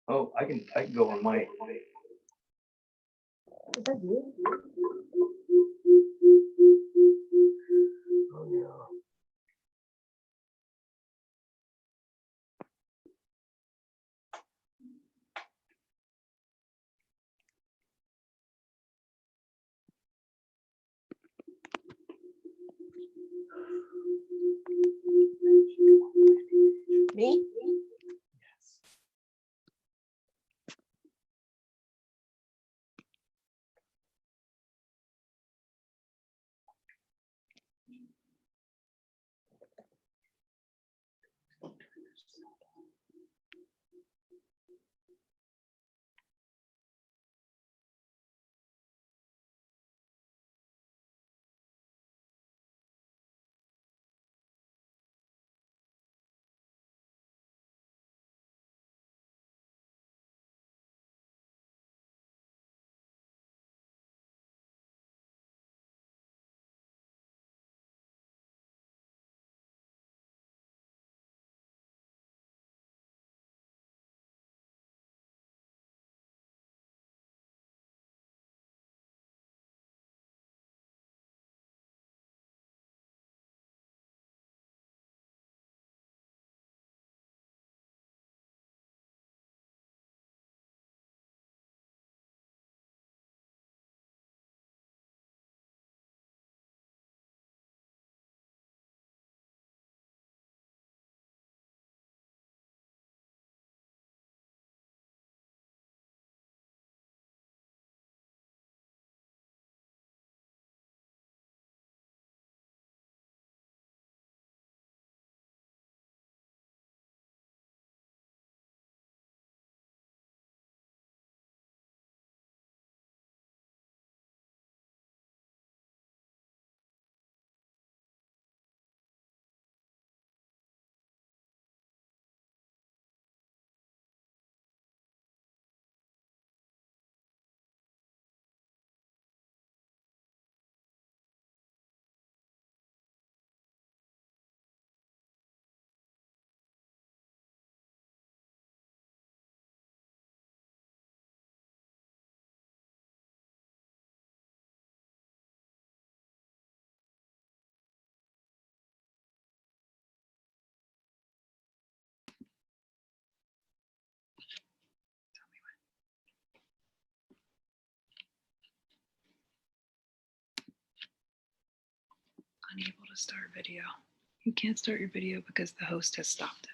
Oh, I can go on my. Is that you? Oh no. Me? Yes. Unable to start video. You can't start your video because the host has stopped it.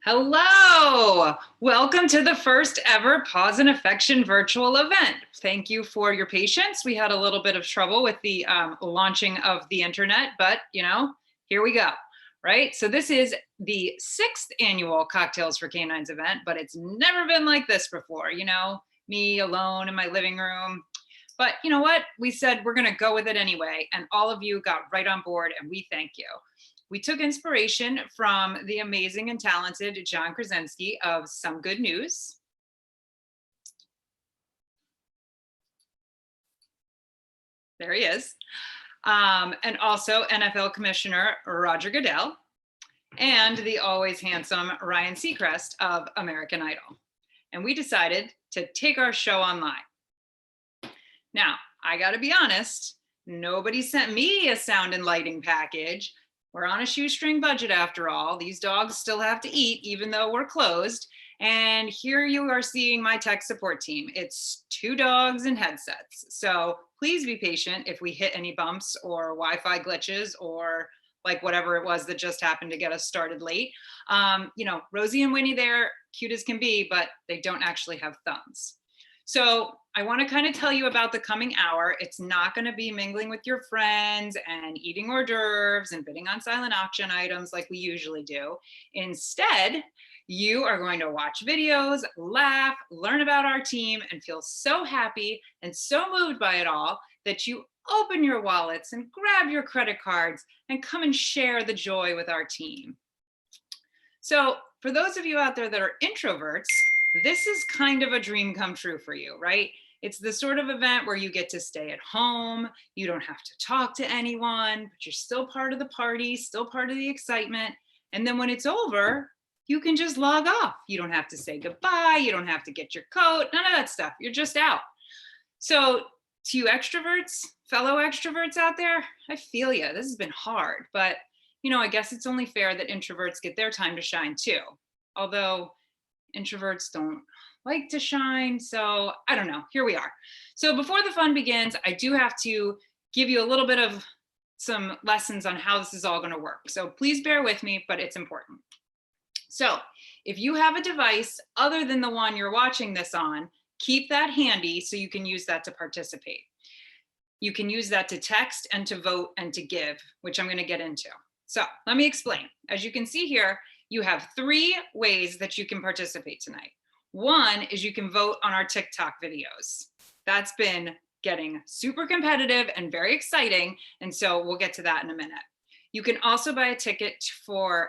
Hello, welcome to the first ever Pause and Affection virtual event. Thank you for your patience. We had a little bit of trouble with the launching of the internet, but here we go, right? So this is the 6th annual Cocktails for Canines event, but it's never been like this before, me alone in my living room. But you know what? We said we're gonna go with it anyway, and all of you got right on board, and we thank you. We took inspiration from the amazing and talented John Krasinski of Some Good News. There he is. And also NFL Commissioner Roger Goodell and the always handsome Ryan Seacrest of American Idol. And we decided to take our show online. Now, I gotta be honest, nobody sent me a sound and lighting package. We're on a shoestring budget after all. These dogs still have to eat even though we're closed. And here you are seeing my tech support team. It's 2 dogs and headsets. So please be patient if we hit any bumps or Wi-Fi glitches or like whatever it was that just happened to get us started late. Rosie and Winnie there, cute as can be, but they don't actually have thumbs. So I want to kind of tell you about the coming hour. It's not going to be mingling with your friends and eating hors d'oeuvres and bidding on silent auction items like we usually do. Instead, you are going to watch videos, laugh, learn about our team, and feel so happy and so moved by it all that you open your wallets and grab your credit cards and come and share the joy with our team. So for those of you out there that are introverts, this is kind of a dream come true for you, right? It's the sort of event where you get to stay at home. You don't have to talk to anyone, but you're still part of the party, still part of the excitement. And then when it's over, you can just log off. You don't have to say goodbye. You don't have to get your coat, none of that stuff. You're just out. So to you extroverts, fellow extroverts out there, I feel you. This has been hard, but I guess it's only fair that introverts get their time to shine too. Although introverts don't like to shine. So I don't know, here we are. So before the fun begins, I do have to give you a little bit of some lessons on how this is all going to work. So please bear with me, but it's important. So if you have a device other than the one you're watching this on, keep that handy so you can use that to participate. You can use that to text and to vote and to give, which I'm going to get into. So let me explain. As you can see here, you have 3 ways that you can participate tonight. One is you can vote on our TikTok videos. That's been getting super competitive and very exciting. And so we'll get to that in a minute. You can also buy a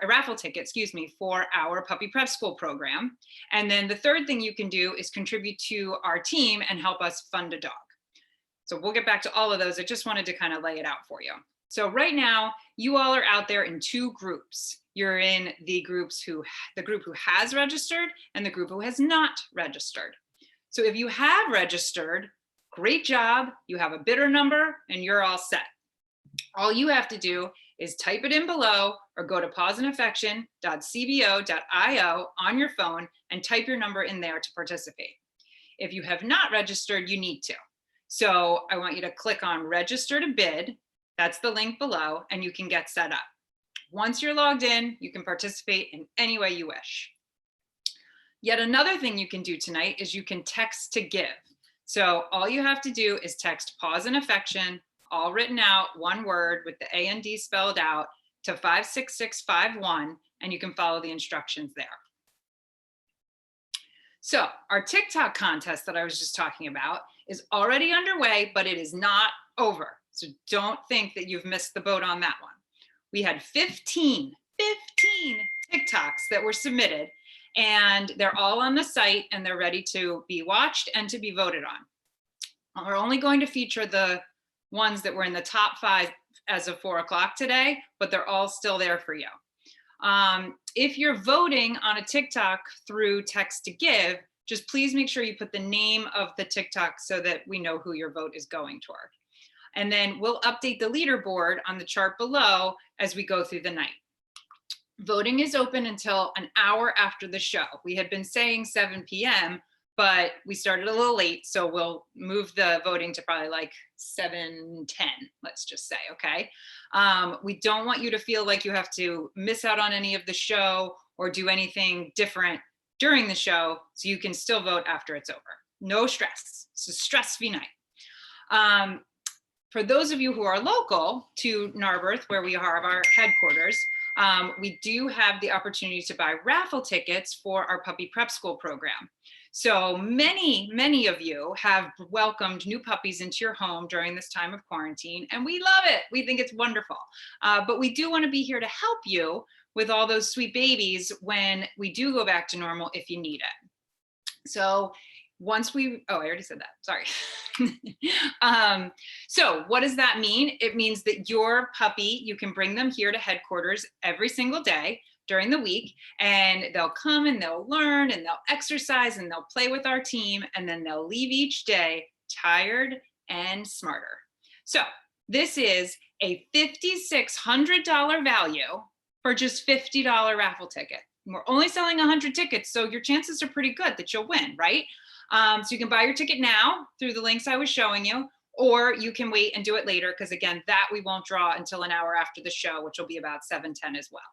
raffle ticket, for our Puppy Prep School program. And then the third thing you can do is contribute to our team and help us fund a dog. So we'll get back to all of those. I just wanted to kind of lay it out for you. So right now, you all are out there in 2 groups. You're in the group who has registered and the group who has not registered. So if you have registered, great job. You have a bidder number and you're all set. All you have to do is type it in below or go to pauseandaffection.cbo.io on your phone and type your number in there to participate. If you have not registered, you need to. So I want you to click on register to bid. That's the link below, and you can get set up. Once you're logged in, you can participate in any way you wish. Yet another thing you can do tonight is you can text to give. So all you have to do is text pause and affection, all written out, one word with the A and D spelled out, to 56651, and you can follow the instructions there. So our TikTok contest that I was just talking about is already underway, but it is not over. So don't think that you've missed the boat on that one. We had 15 TikToks that were submitted, and they're all on the site and they're ready to be watched and to be voted on. We're only going to feature the ones that were in the top 5 as of 4 o'clock today, but they're all still there for you. If you're voting on a TikTok through text to give, just please make sure you put the name of the TikTok so that we know who your vote is going toward. And then we'll update the leaderboard on the chart below as we go through the night. Voting is open until an hour after the show. We had been saying 7 p.m., but we started a little late, so we'll move the voting to probably like 7:10, let's just say, okay? We don't want you to feel like you have to miss out on any of the show or do anything different during the show, so you can still vote after it's over. No stress. It's a stress-free night. For those of you who are local to Narberth, where we have our headquarters, we do have the opportunity to buy raffle tickets for our Puppy Prep School program. So many of you have welcomed new puppies into your home during this time of quarantine, and we love it. We think it's wonderful. But we do want to be here to help you with all those sweet babies when we do go back to normal if you need it. So I already said that, sorry. So what does that mean? It means that your puppy, you can bring them here to headquarters every single day during the week, and they'll come and they'll learn and they'll exercise and they'll play with our team, and then they'll leave each day tired and smarter. So this is a $5,600 value for just $50 raffle ticket. We're only selling 100 tickets, so your chances are pretty good that you'll win, right? So you can buy your ticket now through the links I was showing you, or you can wait and do it later, because again, that we won't draw until an hour after the show, which will be about 7:10 as well.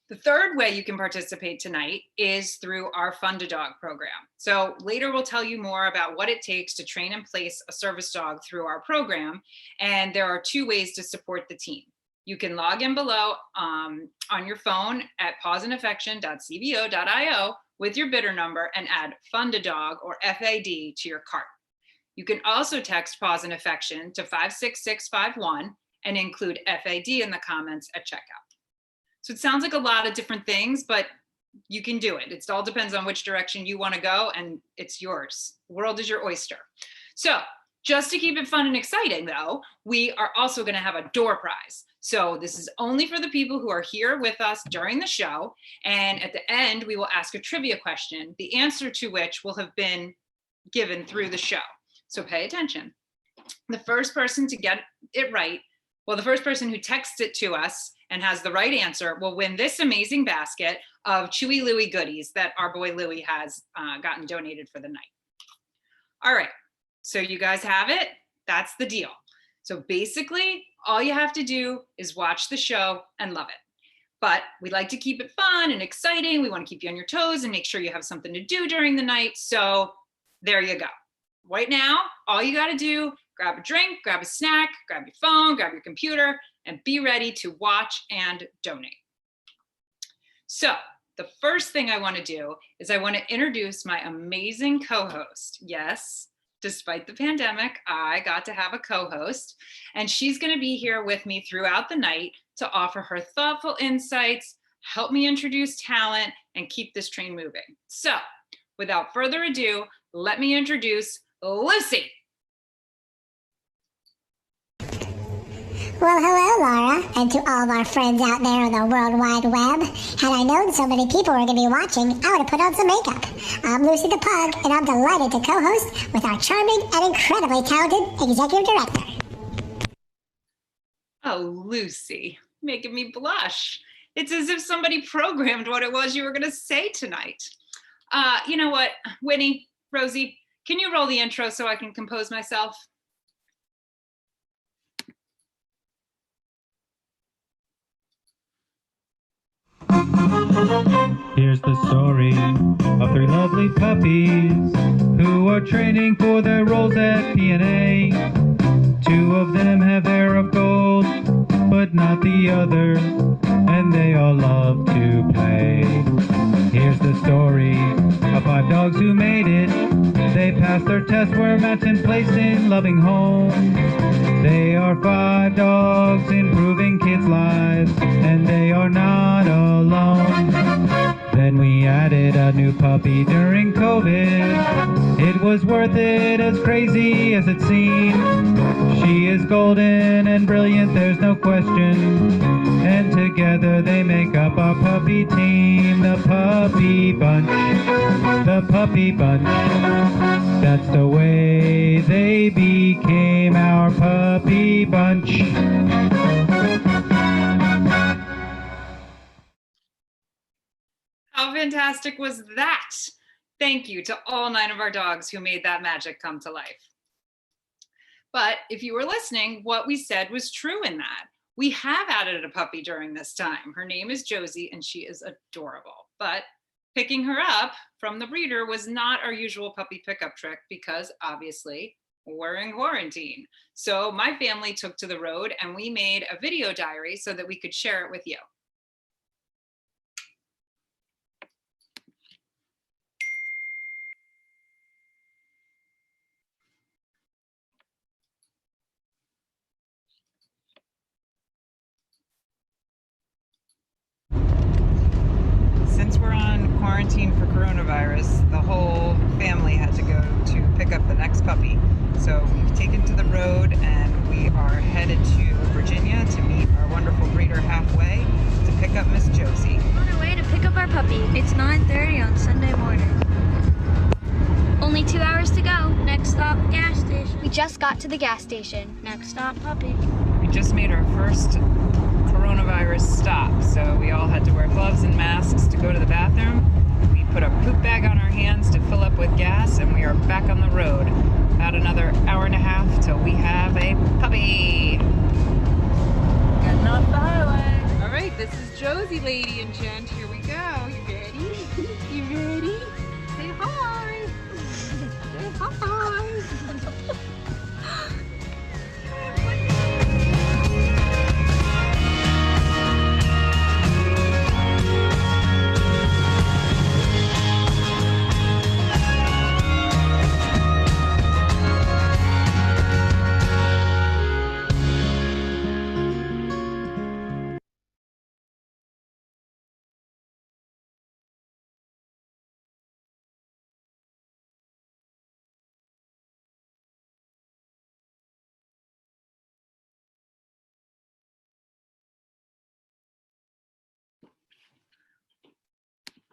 The third way you can participate tonight is through our Fund a Dog program. So later we'll tell you more about what it takes to train and place a service dog through our program. And there are 2 ways to support the team. You can log in below on your phone at pauseandaffection.cbo.io with your bidder number and add Fund a Dog or FAD to your cart. You can also text Paws and Affection to 56651 and include FAD in the comments at checkout. So it sounds like a lot of different things, but you can do it. It all depends on which direction you want to go, and it's yours. The world is your oyster. So just to keep it fun and exciting, though, we are also going to have a door prize. So this is only for the people who are here with us during the show. And at the end, we will ask a trivia question, the answer to which will have been given through the show. So pay attention. The first person to get it right, well, the first person who texts it to us and has the right answer will win this amazing basket of Chewy Louie goodies that our boy Louie has gotten donated for the night. All right, so you guys have it. That's the deal. So basically, all you have to do is watch the show and love it. But we like to keep it fun and exciting. We want to keep you on your toes and make sure you have something to do during the night. So there you go. Right now, all you got to do, grab a drink, grab a snack, grab your phone, grab your computer, and be ready to watch and donate. So the first thing I want to do is I want to introduce my amazing co-host. Yes, despite the pandemic, I got to have a co-host, and she's going to be here with me throughout the night to offer her thoughtful insights, help me introduce talent, and keep this train moving. So without further ado, let me introduce Lucy. Well, hello, Laura, and to all of our friends out there on the World Wide Web. Had I known so many people were going to be watching, I would have put on some makeup. I'm Lucy the Pug, and I'm delighted to co-host with our charming and incredibly talented Executive Director. Oh, Lucy, making me blush. It's as if somebody programmed what it was you were going to say tonight. You know what, Winnie, Rosie, can you roll the intro so I can compose myself? Here's the story of three lovely puppies who are training for their roles at P&A. Two of them have hair of gold, but not the other, and they all love to play. Here's the story of five dogs who made it. They passed their tests, were matched and placed in loving homes. They are five dogs improving kids' lives, and they are not alone. Then we added a new puppy during COVID. It was worth it, as crazy as it seemed. She is golden and brilliant, there's no question. And together they make up our puppy team, the Puppy Bunch. The Puppy Bunch. That's the way they became our Puppy Bunch. How fantastic was that? Thank you to all 9 of our dogs who made that magic come to life. But if you were listening, what we said was true in that. We have added a puppy during this time. Her name is Josie, and she is adorable. But picking her up from the breeder was not our usual puppy pickup trick because obviously we're in quarantine. So my family took to the road and we made a video diary so that we could share it with you. Since we're on quarantine for coronavirus, the whole family had to go to pick up the next puppy. So we've taken to the road and we are headed to Virginia to meet our wonderful breeder halfway to pick up Miss Josie. We're on our way to pick up our puppy. It's 9:30 on Sunday morning. Only 2 hours to go. Next stop, gas station. We just got to the gas station. Next stop, puppy. We just made our first coronavirus stop, so we all had to wear gloves and masks to go to the bathroom. We put a poop bag on our hands to fill up with gas, and we are back on the road. About another hour and a half till we have a puppy. Getting off the highway. All right, this is Josie, lady and gent. Here we go. You ready? You ready? Say hi. Say hi.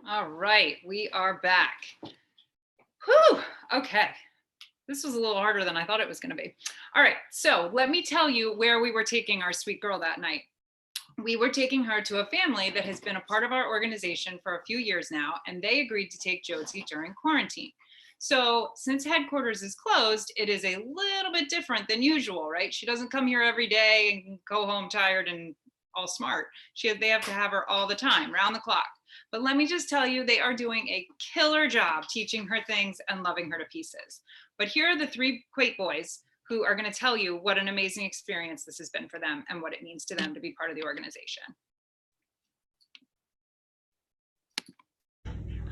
All right, we are back. Whew, okay. This was a little harder than I thought it was gonna be. All right, so let me tell you where we were taking our sweet girl that night. We were taking her to a family that has been a part of our organization for a few years now, and they agreed to take Josie during quarantine. So since headquarters is closed, it is a little bit different than usual, right? She doesn't come here every day and go home tired and all smart. They have to have her all the time, round the clock. But let me just tell you, they are doing a killer job teaching her things and loving her to pieces. But here are the three Quake boys who are going to tell you what an amazing experience this has been for them and what it means to them to be part of the organization.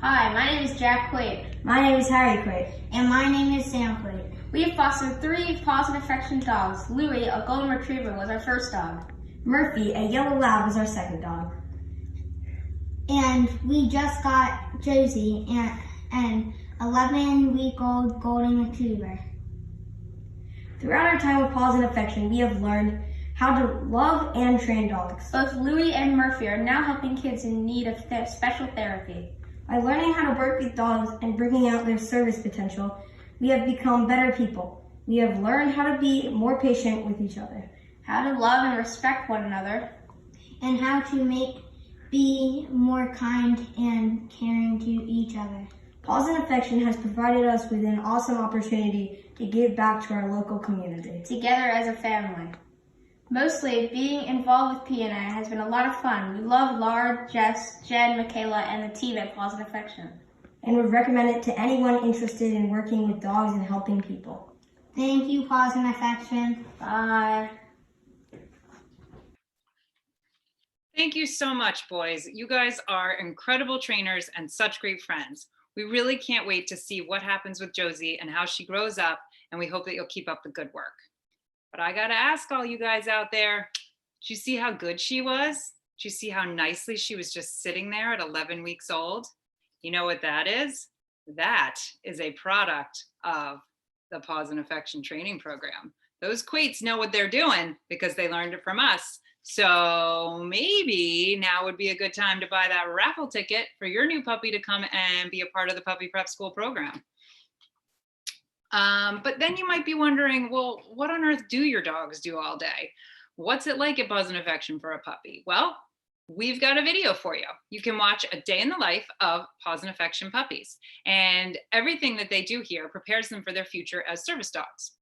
Hi, my name is Jack Quaid. My name is Harry Quaid. And my name is Sam Quaid. We have fostered 3 positive affection dogs. Louie, a golden retriever, was our first dog. Murphy, a yellow lab, was our second dog. And we just got Josie, an 11-week-old golden retriever. Throughout our time with Paws and Affection, we have learned how to love and train dogs. Both Louie and Murphy are now helping kids in need of special therapy. By learning how to work with dogs and bringing out their service potential, we have become better people. We have learned how to be more patient with each other, How to love and respect one another. And how to be more kind and caring to each other. Paws and Affection has provided us with an awesome opportunity to give back to our local community. Together as a family. Mostly, being involved with PNA has been a lot of fun. We love Laura, Jess, Jen, Michaela, and the team at Paws and Affection. And would recommend it to anyone interested in working with dogs and helping people. Thank you, Paws and Affection. Bye. Thank you so much, boys. You guys are incredible trainers and such great friends. We really can't wait to see what happens with Josie and how she grows up, and we hope that you'll keep up the good work. But I gotta ask all you guys out there, did you see how good she was? Did you see how nicely she was just sitting there at 11 weeks old? You know what that is? That is a product of the Paws and Affection training program. Those Quates know what they're doing because they learned it from us. So maybe now would be a good time to buy that raffle ticket for your new puppy to come and be a part of the Puppy Prep School program. But then you might be wondering, well, what on earth do your dogs do all day? What's it like at Paws and Affection for a puppy? Well, we've got a video for you. You can watch a day in the life of Paws and Affection puppies, and everything that they do here prepares them for their future as service dogs.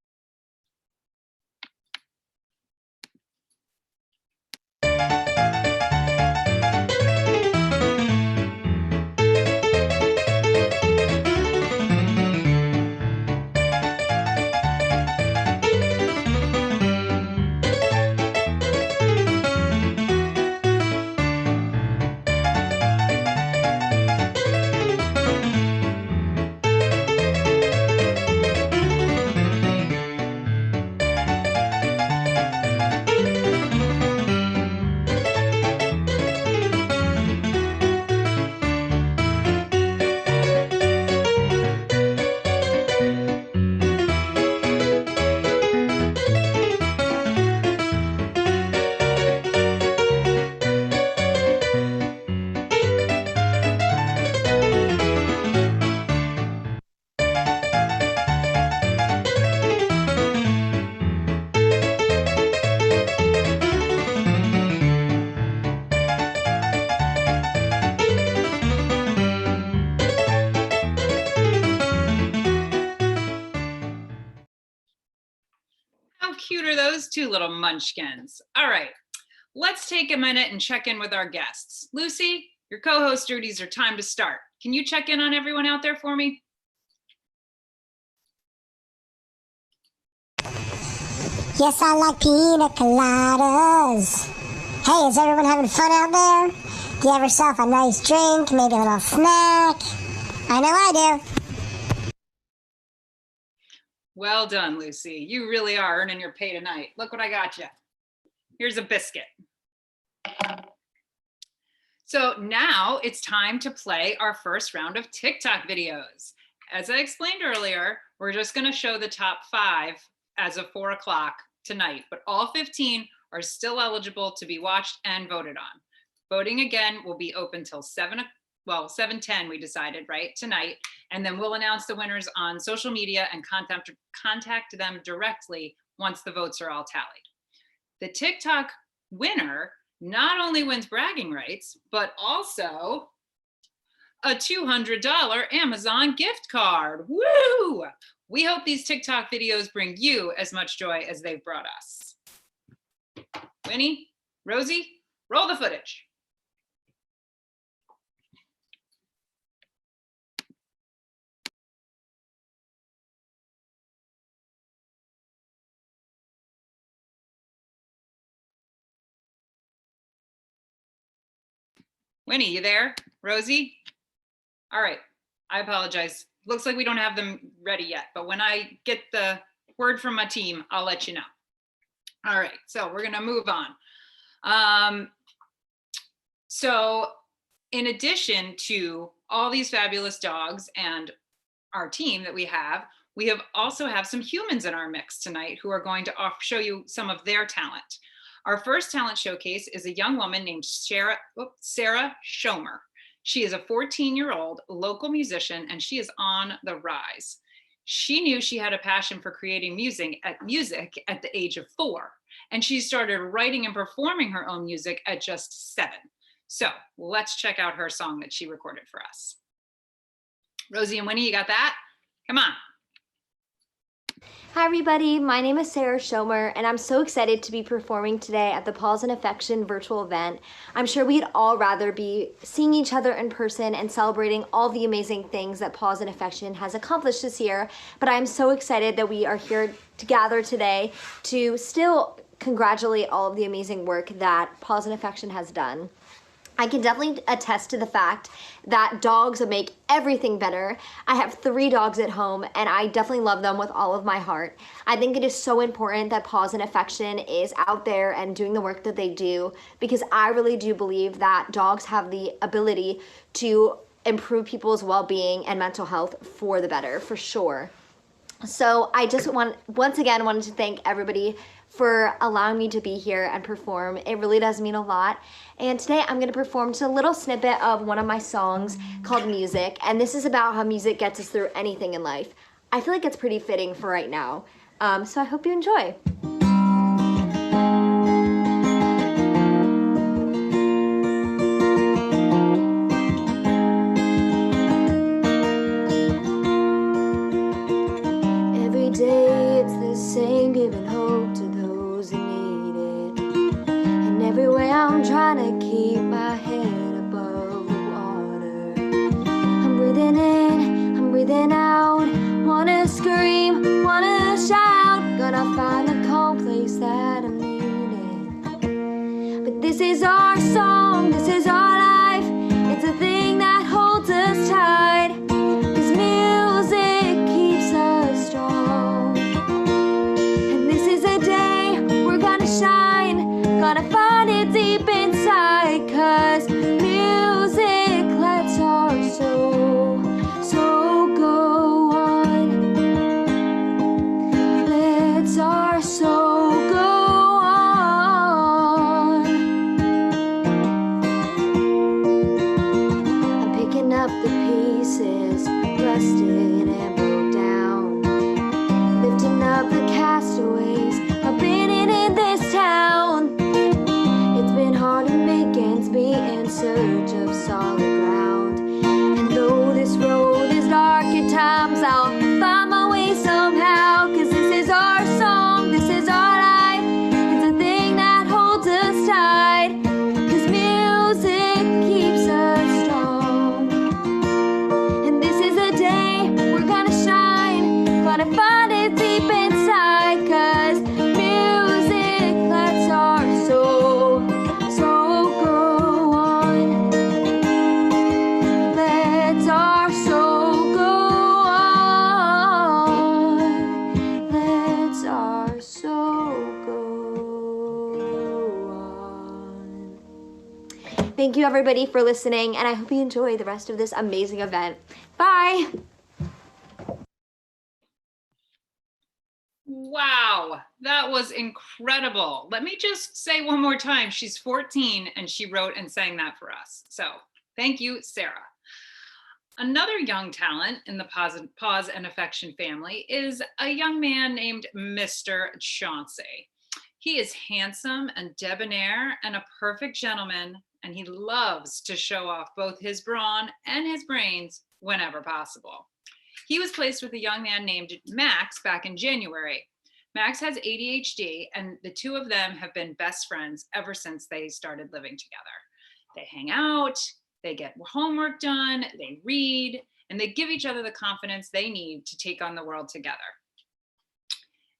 How cute are those two little munchkins? All right, let's take a minute and check in with our guests. Lucy, your co-host duties are time to start. Can you check in on everyone out there for me? Yes, I like pina coladas. Hey, is everyone having fun out there? Do you have yourself a nice drink, maybe a little snack? I know I do. Well done, Lucy. You really are earning your pay tonight. Look what I got you. Here's a biscuit. So now it's time to play our first round of TikTok videos. As I explained earlier, we're just going to show the top 5 as of 4 o'clock tonight, but all 15 are still eligible to be watched and voted on. Voting again will be open till 7 well, 7:10 we decided, right, tonight. And then we'll announce the winners on social media and contact them directly once the votes are all tallied. The TikTok winner not only wins bragging rights, but also a $200 Amazon gift card. Woo! We hope these TikTok videos bring you as much joy as they've brought us. Winnie, Rosie, roll the footage. Winnie, you there? Rosie? All right, I apologize. Looks like we don't have them ready yet, but when I get the word from my team, I'll let you know. All right, so we're gonna move on. So in addition to all these fabulous dogs and our team that we also have some humans in our mix tonight who are going to show you some of their talent. Our first talent showcase is a young woman named Sarah Schomer. She is a 14-year-old local musician, and she is on the rise. She knew she had a passion for creating music at the age of 4, and she started writing and performing her own music at just 7. So let's check out her song that she recorded for us. Rosie and Winnie, you got that? Come on. Hi everybody, my name is Sarah Schomer and I'm so excited to be performing today at the Paws and Affection virtual event. I'm sure we'd all rather be seeing each other in person and celebrating all the amazing things that Paws and Affection has accomplished this year, but I'm so excited that we are here together today to still congratulate all of the amazing work that Paws and Affection has done. I can definitely attest to the fact that dogs make everything better. I have 3 dogs at home and I definitely love them with all of my heart. I think it is so important that Paws and Affection is out there and doing the work that they do, because I really do believe that dogs have the ability to improve people's well-being and mental health for the better, for sure. So I just once again wanted to thank everybody for allowing me to be here and perform. It really does mean a lot. And today I'm gonna perform just a little snippet of one of my songs called Music. And this is about how music gets us through anything in life. I feel like it's pretty fitting for right now. So I hope you enjoy. Every day it's the same, giving hope to those who need it. And every way I'm trying to keep my head above the water. I'm breathing in, I'm breathing out. Wanna scream, wanna shout. Gonna find the calm place that I'm needing. But this is our song, this is our life. It's a thing that holds us tight. 'Cause music keeps us strong. And this is a day we're gonna shine. Gonna find it deep inside. 'Cause music lets our soul go on. Lets our soul go on. I'm picking up the pieces, rusted and broke down. Lifting up the castaways, I've been in this town. It's been hard to make ends meet in search of solid ground. And though this road is dark at times, I'll find my way somehow. 'Cause this is our song, this is our life. It's a thing that holds us tight. 'Cause music keeps us strong. And this is a day we're gonna shine. Gonna find it deep inside. 'Cause music lets our soul go on. Lets our soul go on. Lets our soul go on. Thank you everybody for listening, and I hope you enjoy the rest of this amazing event. Bye! Wow, that was incredible. Let me just say one more time, she's 14 and she wrote and sang that for us. So thank you, Sarah. Another young talent in the Paws and Affection family is a young man named Mr. Chauncey. He is handsome and debonair and a perfect gentleman, and he loves to show off both his brawn and his brains whenever possible. He was placed with a young man named Max back in January. Max has ADHD, and the two of them have been best friends ever since they started living together. They hang out, they get homework done, they read, and they give each other the confidence they need to take on the world together.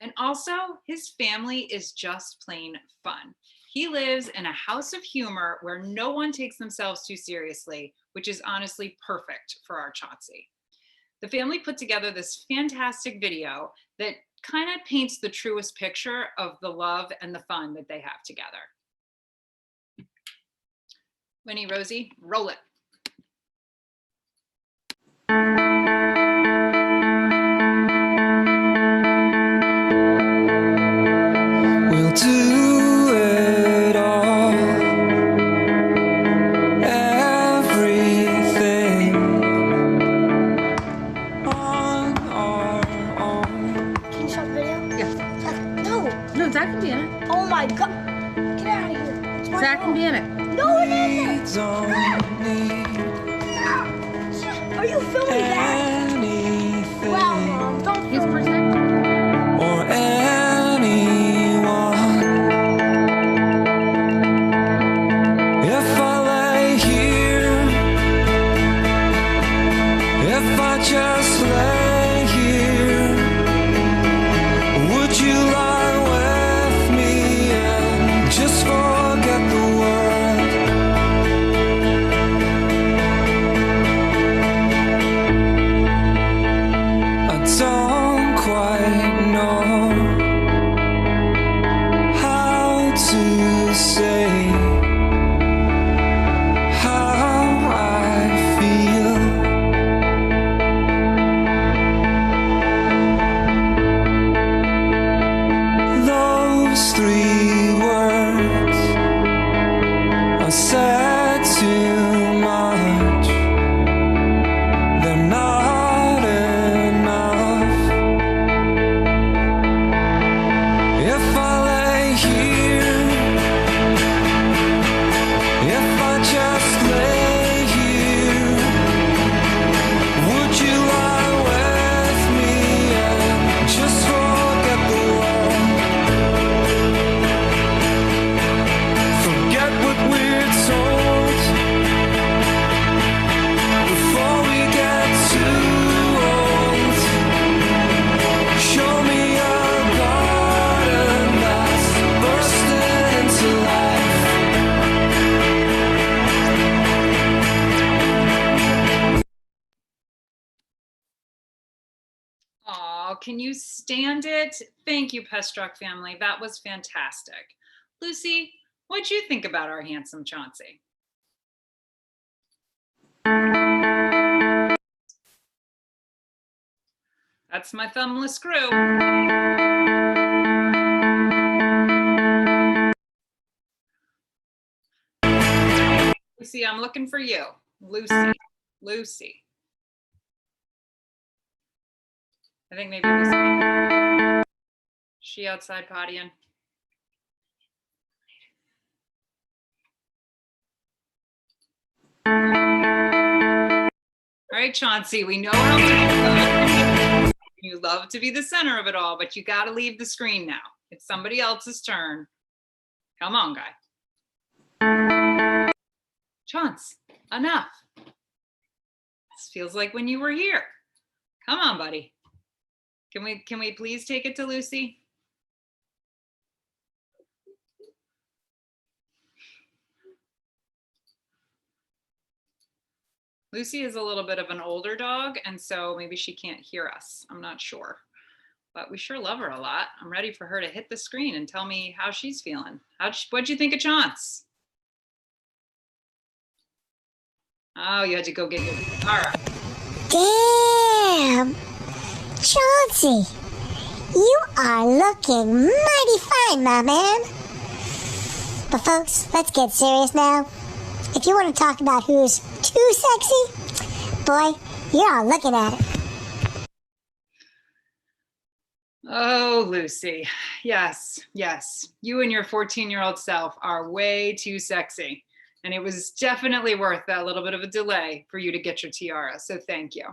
And also, his family is just plain fun. He lives in a house of humor where no one takes themselves too seriously, which is honestly perfect for our Chauncey. The family put together this fantastic video that kind of paints the truest picture of the love and the fun that they have together. Winnie, Rosie, roll it. We'll do it all, everything on our own. Can you stop the video? Yeah. No. No, Zach can be in it. Oh my God. Get out of here. It's my Zach can fault. be in it. No, it isn't. We don't need Are you filming that? anything Wow, Mom, don't He's film protected. or anyone. If I lay here, if I just lay here, would you lie with me and just forget the world? I don't quite know how to say how I feel. Those three words I said too much. They're not enough. If I lay here, if I just lay here, would you lie with me and just forget the world? Forget what we're told before we get too old. Show me a garden that's bursting into life. Aw, can you stand it? Thank you, Pestruck family. That was fantastic. Lucy, what'd you think about our handsome Chauncey? That's my thumbless screw. Lucy, I'm looking for you. Lucy. Lucy. I think maybe Lucy. She outside pottying. All right, Chauncey, we know how much you love to be the center of it all, but you got to leave the screen now. It's somebody else's turn. Come on, guy. Chaunce, enough. This feels like when you were here. Come on, buddy. Can we please take it to Lucy? Lucy is a little bit of an older dog, and so maybe she can't hear us. I'm not sure, but we sure love her a lot. I'm ready for her to hit the screen and tell me how she's feeling. What'd you think of Chaunce? Oh, you had to go get your, all right. Damn. Chauncey, you are looking mighty fine, my man. But folks, let's get serious now. If you want to talk about who's too sexy, boy, You're all looking at it. Oh, Lucy. Yes, yes. You and your 14-year-old self are way too sexy. And it was definitely worth that little bit of a delay for you to get your tiara. So thank you.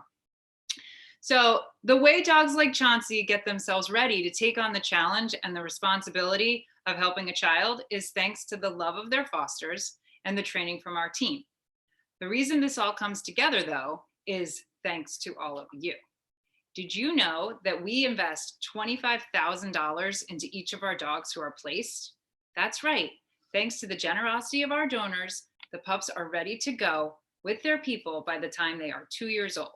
So the way dogs like Chauncey get themselves ready to take on the challenge and the responsibility of helping a child is thanks to the love of their fosters and the training from our team. The reason this all comes together, though, is thanks to all of you. Did you know that we invest $25,000 into each of our dogs who are placed? That's right. Thanks to the generosity of our donors, the pups are ready to go with their people by the time they are 2 years old.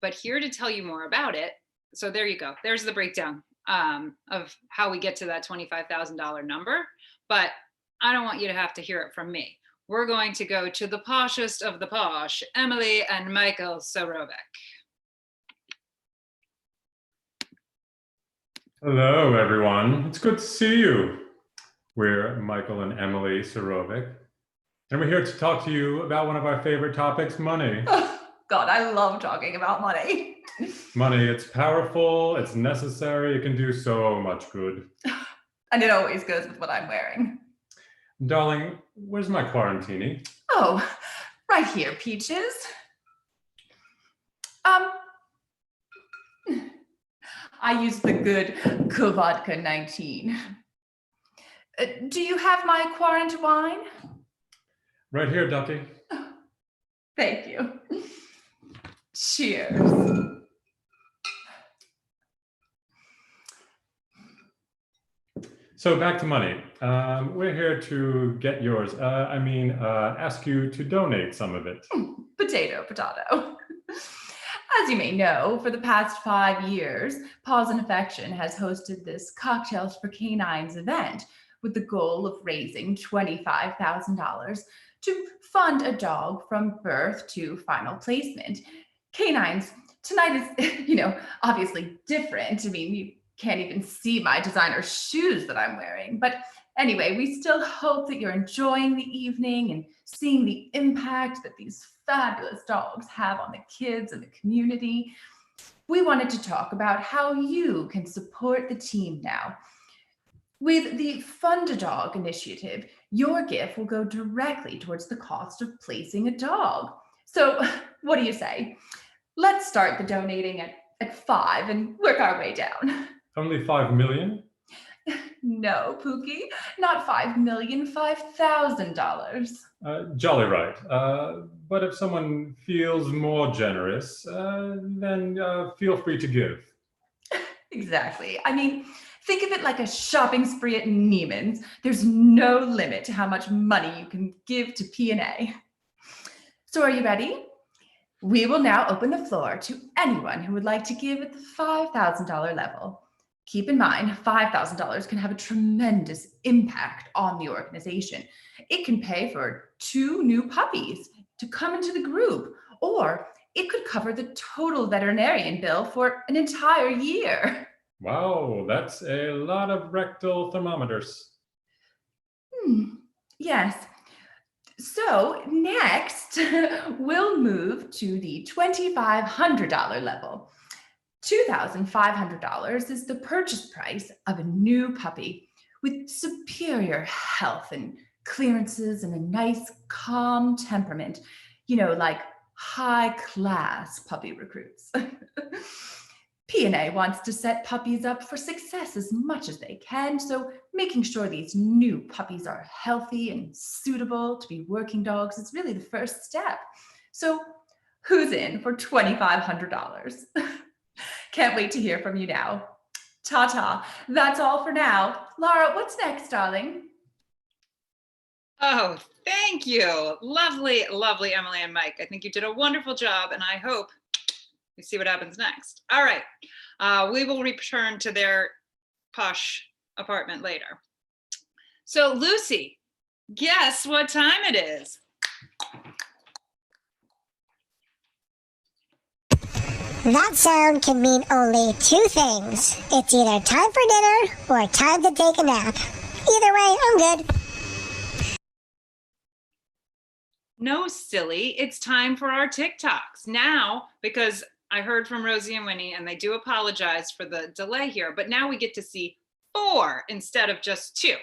But here to tell you more about it, so there you go. There's the breakdown of how we get to that $25,000 number. But I don't want you to have to hear it from me. We're going to go to the poshest of the posh, Emily and Michael Sorovic. Hello, everyone. It's good to see you. We're Michael and Emily Sorovic, and we're here to talk to you about one of our favorite topics, money. God, I love talking about money. Money, it's powerful, it's necessary, it can do so much good. And it always goes with what I'm wearing. Darling, where's my quarantini? Oh, right here, Peaches. I use the good Vodka 19. Do you have my quarant wine? Right here, Ducky. Thank you. Cheers. So back to money. We're here to get yours. Ask you to donate some of it. Potato. As you may know, for the past 5 years, Paws and Affection has hosted this Cocktails for Canines event with the goal of raising $25,000 to fund a dog from birth to final placement. Canines, tonight is, obviously different. I mean, you can't even see my designer shoes that I'm wearing. But anyway, we still hope that you're enjoying the evening and seeing the impact that these fabulous dogs have on the kids and the community. We wanted to talk about how you can support the team now. With the Fund a Dog initiative, your gift will go directly towards the cost of placing a dog. So what do you say? Let's start the donating at 5 and work our way down. Only 5 million? No, Pookie, not 5 million, $5,000. Jolly right. But if someone feels more generous, then feel free to give. Exactly. I mean, think of it like a shopping spree at Neiman's. There's no limit to how much money you can give to P&A. So are you ready? We will now open the floor to anyone who would like to give at the $5,000 level. Keep in mind, $5,000 can have a tremendous impact on the organization. It can pay for 2 new puppies to come into the group, or it could cover the total veterinarian bill for an entire year. Wow, that's a lot of rectal thermometers. Yes. So next, we'll move to the $2,500 level. $2,500 is the purchase price of a new puppy with superior health and clearances and a nice, calm temperament, like high-class puppy recruits. P&A wants to set puppies up for success as much as they can, so making sure these new puppies are healthy and suitable to be working dogs is really the first step. So who's in for $2,500? Can't wait to hear from you now. Ta-ta. That's all for now. Laura, what's next, darling? Oh, thank you. Lovely, lovely Emily and Mike. I think you did a wonderful job, and I hope we see what happens next. All right. We will return to their posh apartment later. So, Lucy, guess what time it is? That sound can mean only 2 things. It's either time for dinner or time to take a nap. Either way, I'm good. No, silly. It's time for our TikToks now, because I heard from Rosie and Winnie, and they do apologize for the delay here, but now we get to see 4 instead of just 2.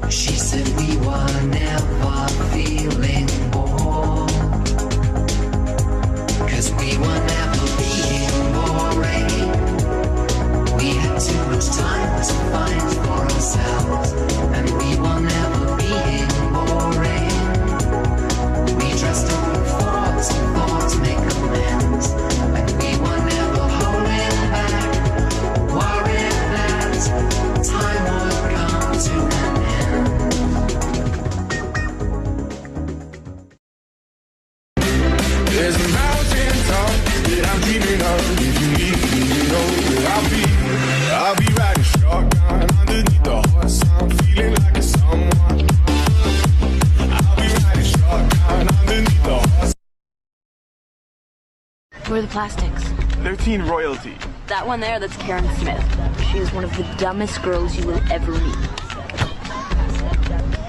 She said we were never feeling bored, 'cause we were never being boring. We had too much time to find for ourselves, and we were never being boring. We dressed up in thoughts and thought to make amends, and we were never holding back, worried that time would come to an end. There's a mountain top that I'm dreaming of. If you need me, you know where I'll be riding shotgun underneath the hot sun, feeling like a someone. I'll be riding shotgun underneath the hot. Where are the plastics? They're teen royalty. That one there, that's Karen Smith. She is one of the dumbest girls you will ever meet.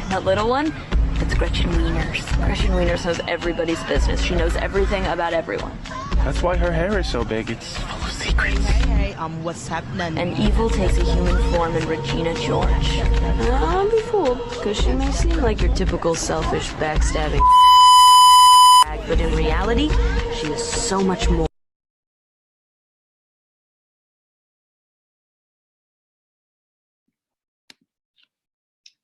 That little one, it's Gretchen Wieners. Gretchen Wieners knows everybody's business. She knows everything about everyone. That's why her hair is so big. It's full of secrets. Hey, what's happening? And evil takes a human form in Regina George. Don't be fooled, because she may seem like your typical selfish, backstabbing but in reality, she is so much more.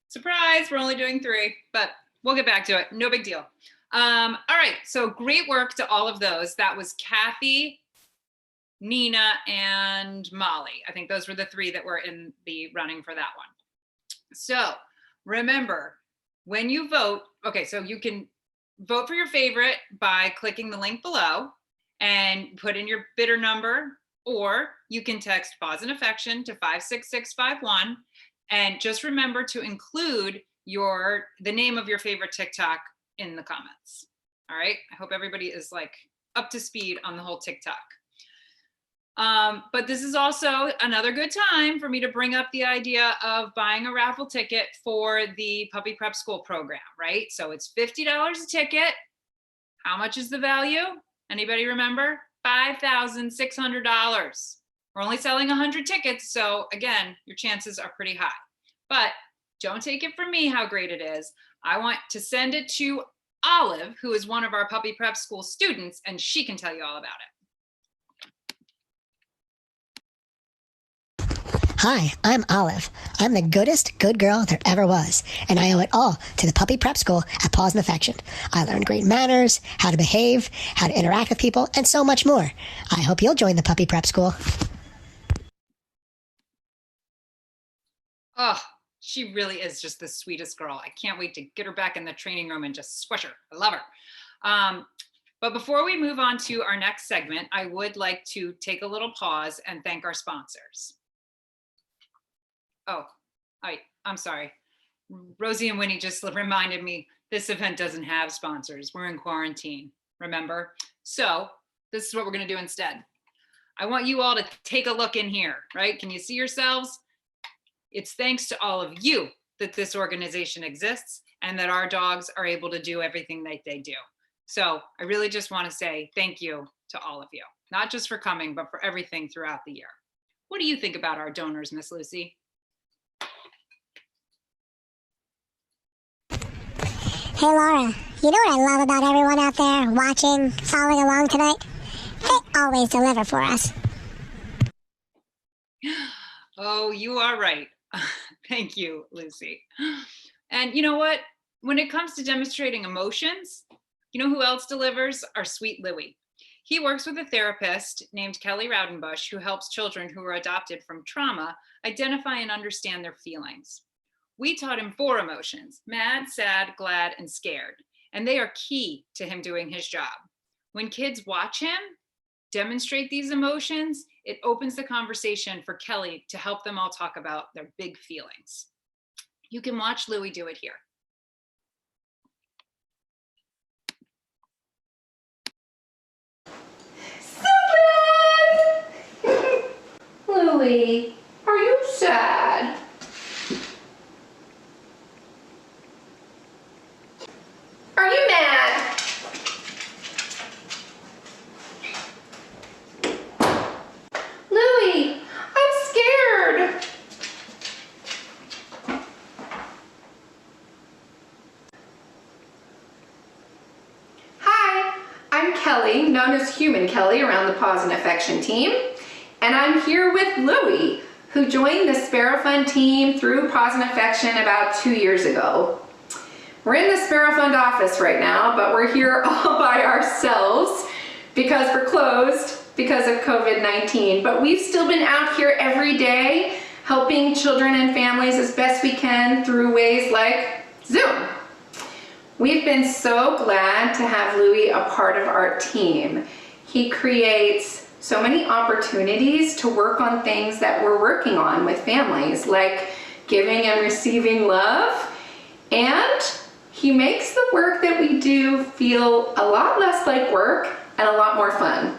Surprise, we're only doing 3, but we'll get back to it. No big deal. All right, so great work to all of those. That was Kathy, Nina, and Molly. I think those were the 3 that were in the running for that one. So remember, when you vote, okay, so you can vote for your favorite by clicking the link below and put in your bidder number, or you can text Pause and Affection to 56651. And just remember to include the name of your favorite TikTok in the comments. All right. I hope everybody is like up to speed on the whole TikTok. But this is also another good time for me to bring up the idea of buying a raffle ticket for the Puppy Prep School program, right? So it's $50 a ticket. How much is the value? Anybody remember? $5,600. We're only selling 100 tickets. So again, your chances are pretty high, but don't take it from me how great it is. I want to send it to Olive, who is one of our Puppy Prep School students, and she can tell you all about it. Hi, I'm Olive. I'm the goodest good girl there ever was, and I owe it all to the Puppy Prep School at Paws and Affection. I learned great manners, how to behave, how to interact with people, and so much more. I hope you'll join the Puppy Prep School. Oh, she really is just the sweetest girl. I can't wait to get her back in the training room and just squish her. I love her. But before we move on to our next segment, I would like to take a little pause and thank our sponsors. Oh, I'm sorry. Rosie and Winnie just reminded me this event doesn't have sponsors. We're in quarantine, remember? So this is what we're going to do instead. I want you all to take a look in here, right? Can you see yourselves? It's thanks to all of you that this organization exists and that our dogs are able to do everything that they do. So I really just want to say thank you to all of you, not just for coming, but for everything throughout the year. What do you think about our donors, Miss Lucy? Hey Laura, you know what I love about everyone out there watching, following along tonight? They always deliver for us. Oh, you are right. Thank you, Lucy. And you know what? When it comes to demonstrating emotions, you know who else delivers? Our sweet Louie. He works with a therapist named Kelly Rowdenbush who helps children who are adopted from trauma identify and understand their feelings. We taught him 4 emotions: mad, sad, glad, and scared. And they are key to him doing his job. When kids watch him demonstrate these emotions, it opens the conversation for Kelly to help them all talk about their big feelings. You can watch Louie do it here. Louie, are you sad? known as Human Kelly around the Paws and Affection team. And I'm here with Louie, who joined the Sparrow Fund team through Paws and Affection about 2 years ago. We're in the Sparrow Fund office right now, but we're here all by ourselves because we're closed because of COVID-19. But we've still been out here every day helping children and families as best we can through ways like Zoom. We've been so glad to have Louie a part of our team. He creates so many opportunities to work on things that we're working on with families, like giving and receiving love, and he makes the work that we do feel a lot less like work and a lot more fun.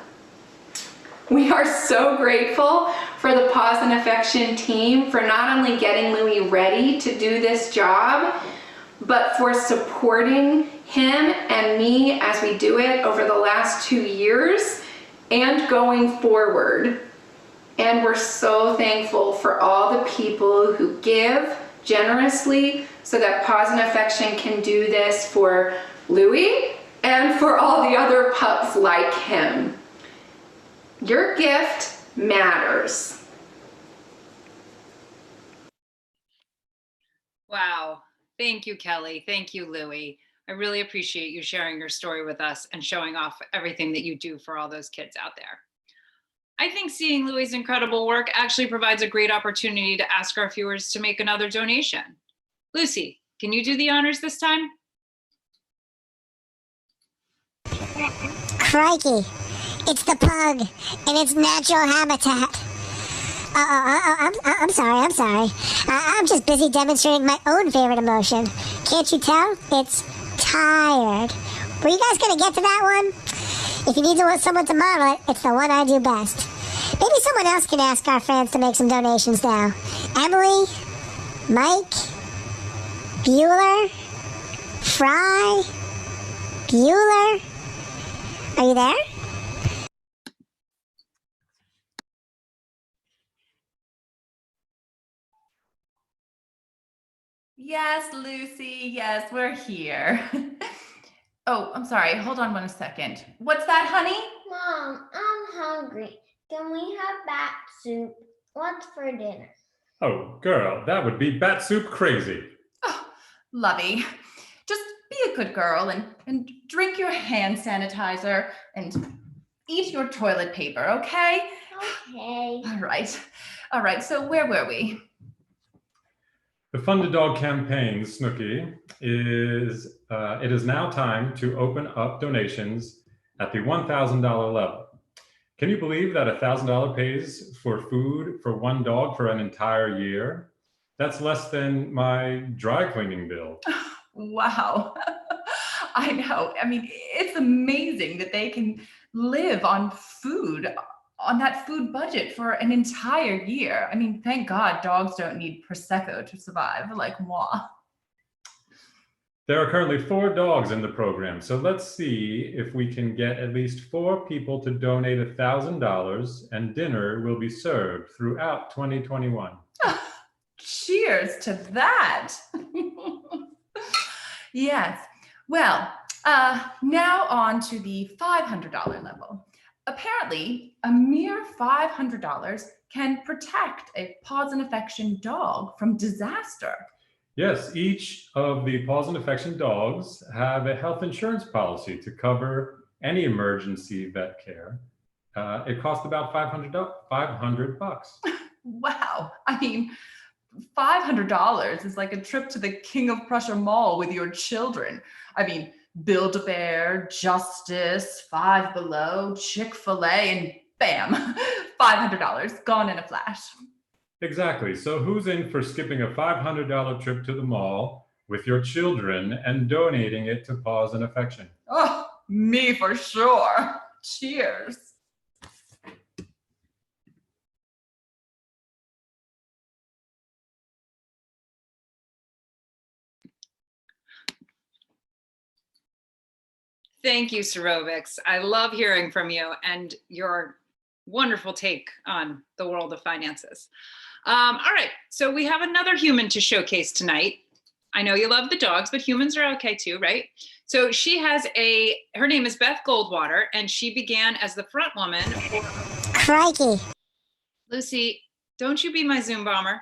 We are so grateful for the Paws and Affection team for not only getting Louie ready to do this job, but for supporting him and me as we do it over the last 2 years and going forward. And we're so thankful for all the people who give generously so that Paws and Affection can do this for Louie and for all the other pups like him. Your gift matters. Wow. Thank you, Kelly. Thank you, Louie. I really appreciate you sharing your story with us and showing off everything that you do for all those kids out there. I think seeing Louie's incredible work actually provides a great opportunity to ask our viewers to make another donation. Lucy, can you do the honors this time? Crikey, it's the pug in its natural habitat. I'm sorry. I'm just busy demonstrating my own favorite emotion. Can't you tell? It's tired. Were you guys gonna get to that one? If you need someone to model it, it's the one I do best. Maybe someone else can ask our fans to make some donations now. Emily? Mike? Bueller? Fry? Bueller? Are you there? Yes, Lucy, yes, we're here. Oh, I'm sorry, hold on 1 second. What's that, honey? Mom, I'm hungry. Can we have bat soup? What's for dinner? Oh, girl, that would be bat soup crazy. Lovey, just be a good girl and drink your hand sanitizer and eat your toilet paper, okay? Okay. All right, so where were we? The Fund a Dog campaign, Snooki, is it is now time to open up donations at the $1,000 level. Can you believe that $1,000 pays for food for one dog for an entire year? That's less than my dry cleaning bill. Wow. I know. I mean, it's amazing that they can live on food, on that food budget for an entire year. I mean, thank God dogs don't need Prosecco to survive, like moi. There are currently 4 dogs in the program, so let's see if we can get at least 4 people to donate $1,000, and dinner will be served throughout 2021. Cheers to that. Yes. Well, now on to the $500 level. Apparently, a mere $500 can protect a Paws and Affection dog from disaster. Yes, each of the Paws and Affection dogs have a health insurance policy to cover any emergency vet care. It costs about $500 bucks. Wow. I mean, $500 is like a trip to the King of Prussia Mall with your children. I mean, Build-A-Bear, Justice, Five Below, Chick-fil-A, and bam, $500 gone in a flash. Exactly. So who's in for skipping a $500 trip to the mall with your children and donating it to Paws and Affection? Oh, me for sure. Cheers. Thank you, Serovics. I love hearing from you and your wonderful take on the world of finances. All right, so we have another human to showcase tonight. I know you love the dogs, but humans are okay too, right? So her name is Beth Goldwater, and she began as the front woman for. Crikey. Lucy, don't you be my Zoom bomber.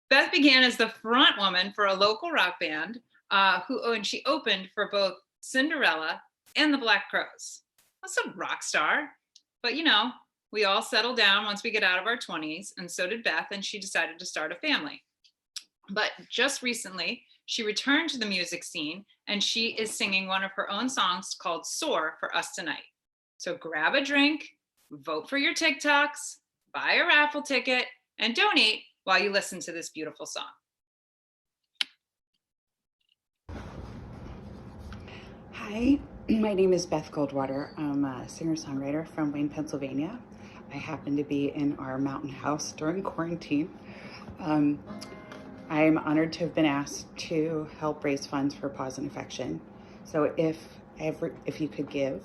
Beth began as the front woman for a local rock band, and she opened for both Cinderella and the Black Crowes. That's a rock star. But we all settle down once we get out of our 20s, and so did Beth, and she decided to start a family. But just recently, she returned to the music scene, and she is singing one of her own songs called Soar for us tonight. So grab a drink, vote for your TikToks, buy a raffle ticket, and donate while you listen to this beautiful song. Hi, my name is Beth Goldwater. I'm a singer-songwriter from Wayne, Pennsylvania. I happen to be in our mountain house during quarantine. I am honored to have been asked to help raise funds for Paws and Affection. So if you could give,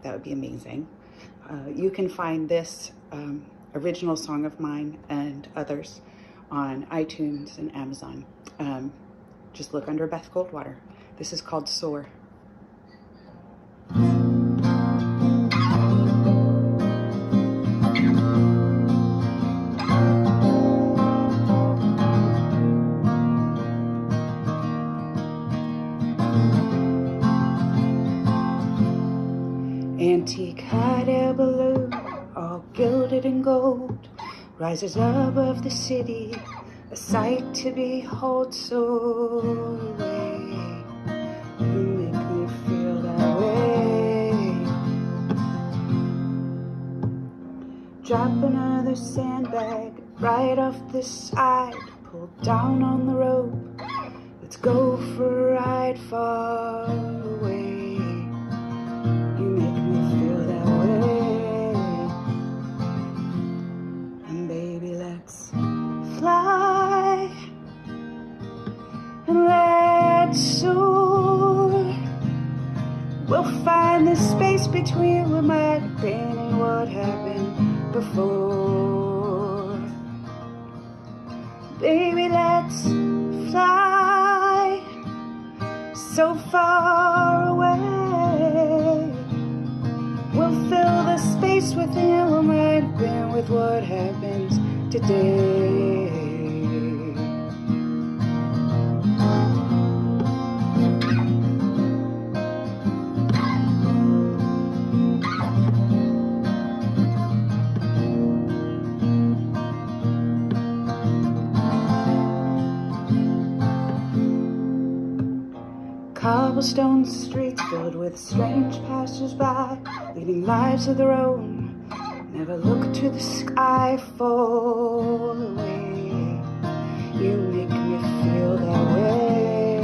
that would be amazing. You can find this original song of mine and others on iTunes and Amazon. Just look under Beth Goldwater. This is called Soar. Antique hot air balloon, all gilded in gold, rises above the city, a sight to behold. So away, you make me feel that way. Drop another sandbag right off the side, pull down on the rope, let's go for a ride far away. You make me feel that way. And baby, let's fly and let's soar. We'll find the space between what might have been and what happened before. Baby, let's fly so far away. We'll fill the space within what might have been with what happens today. Cobblestone streets filled with strange passers-by, leading lives of their own, never look to the sky, fall away. You make me feel that way.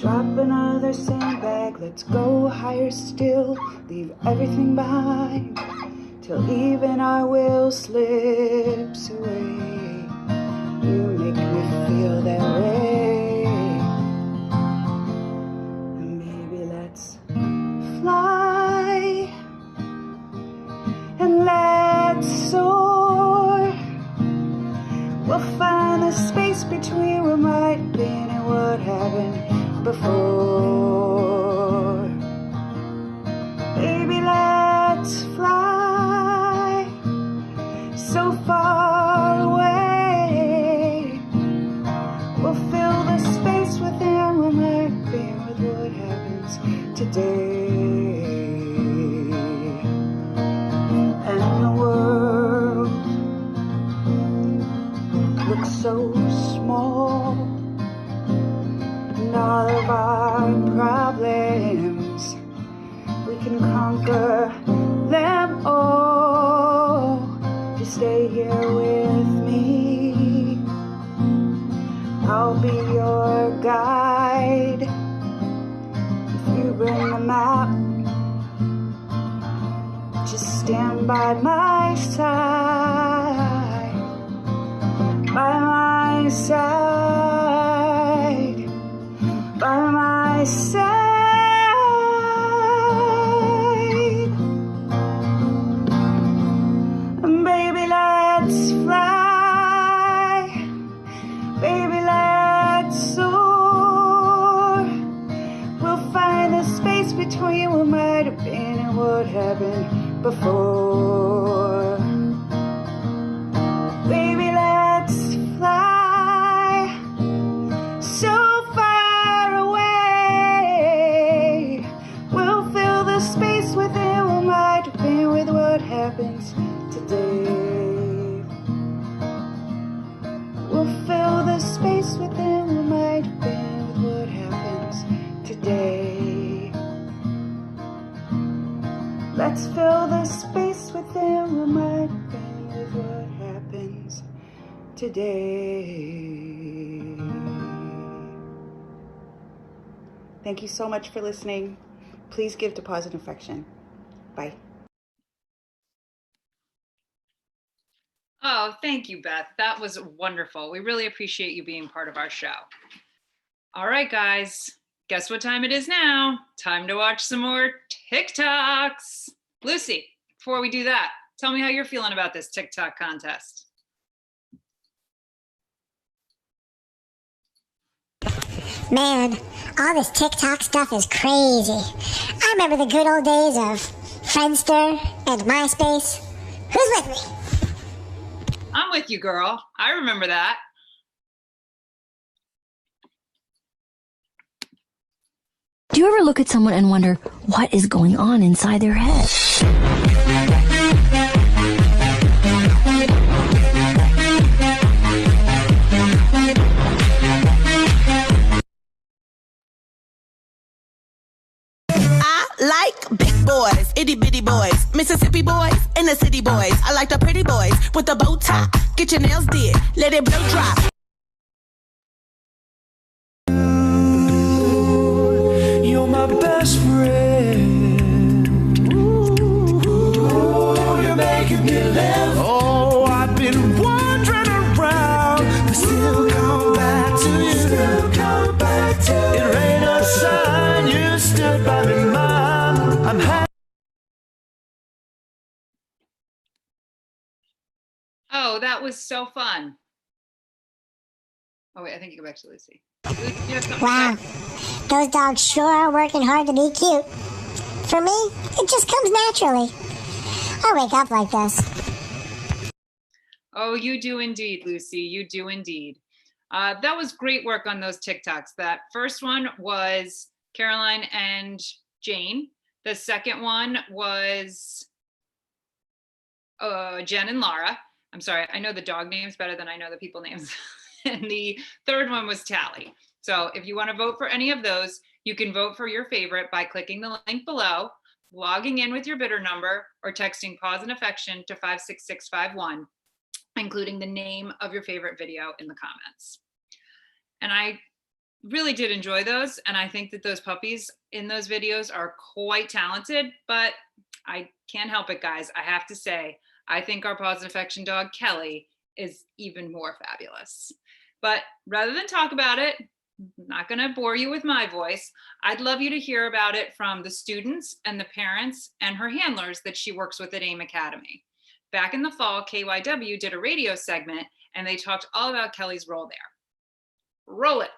Drop another sandbag, let's go higher still, leave everything behind, till even our will slips away. You make me feel that way. And baby, let's fly and let's soar. We'll find the space between what might have been and what happened before. Baby, let's fly so far away. We'll fill the space within what might be with what happens today. And the world looks so small, and all of our problems, we can conquer them all. Just stay here with me, I'll be your guide. If you bring the map, just stand by my side, by my side, by my side. And baby, let's fly what happened before. Baby, let's fly so far away. We'll fill the space within what might have been with what happens today. We'll fill the space within what might have been with what happens today. Let's fill the space within what might have been with what happens today. Thank you so much for listening. Please give to Pause and Affection. Bye. Oh, thank you, Beth. That was wonderful. We really appreciate you being part of our show. All right, guys, guess what time it is now? Time to watch some more TikToks. Lucy, before we do that, tell me how you're feeling about this TikTok contest. Man, all this TikTok stuff is crazy. I remember the good old days of Friendster and MySpace. Who's with me? I'm with you, girl. I remember that. Do you ever look at someone and wonder what is going on inside their head? I like big boys, itty bitty boys, Mississippi boys, and the city boys. I like the pretty boys with the bow tie. Get your nails did, let it blow dry. You're my best friend. Ooh, you're making me live. Oh, I've been wandering around, but still come back to you. Still come back to you. It rain or shine, you stood by me, Mom. I'm happy. Oh, that was so fun. Oh, wait, I think you go back to Lucy. Lucy, you have something to Wow, say? those dogs sure are working hard to be cute. For me, it just comes naturally. I wake up like this. Oh, you do indeed, Lucy. You do indeed. That was great work on those TikToks. That first one was Caroline and Jane. The second one was Jen and Laura. I'm sorry, I know the dog names better than I know the people names. And the third one was Tally. So if you want to vote for any of those, you can vote for your favorite by clicking the link below, logging in with your bidder number, or texting Pause and Affection to 56651, including the name of your favorite video in the comments. And I really did enjoy those. And I think that those puppies in those videos are quite talented, but I can't help it, guys. I have to say, I think our Pause and Affection dog, Kelly, is even more fabulous. But rather than talk about it, I'm not going to bore you with my voice. I'd love you to hear about it from the students and the parents and her handlers that she works with at AIM Academy. Back in the fall, KYW did a radio segment and they talked all about Kelly's role there. Roll it.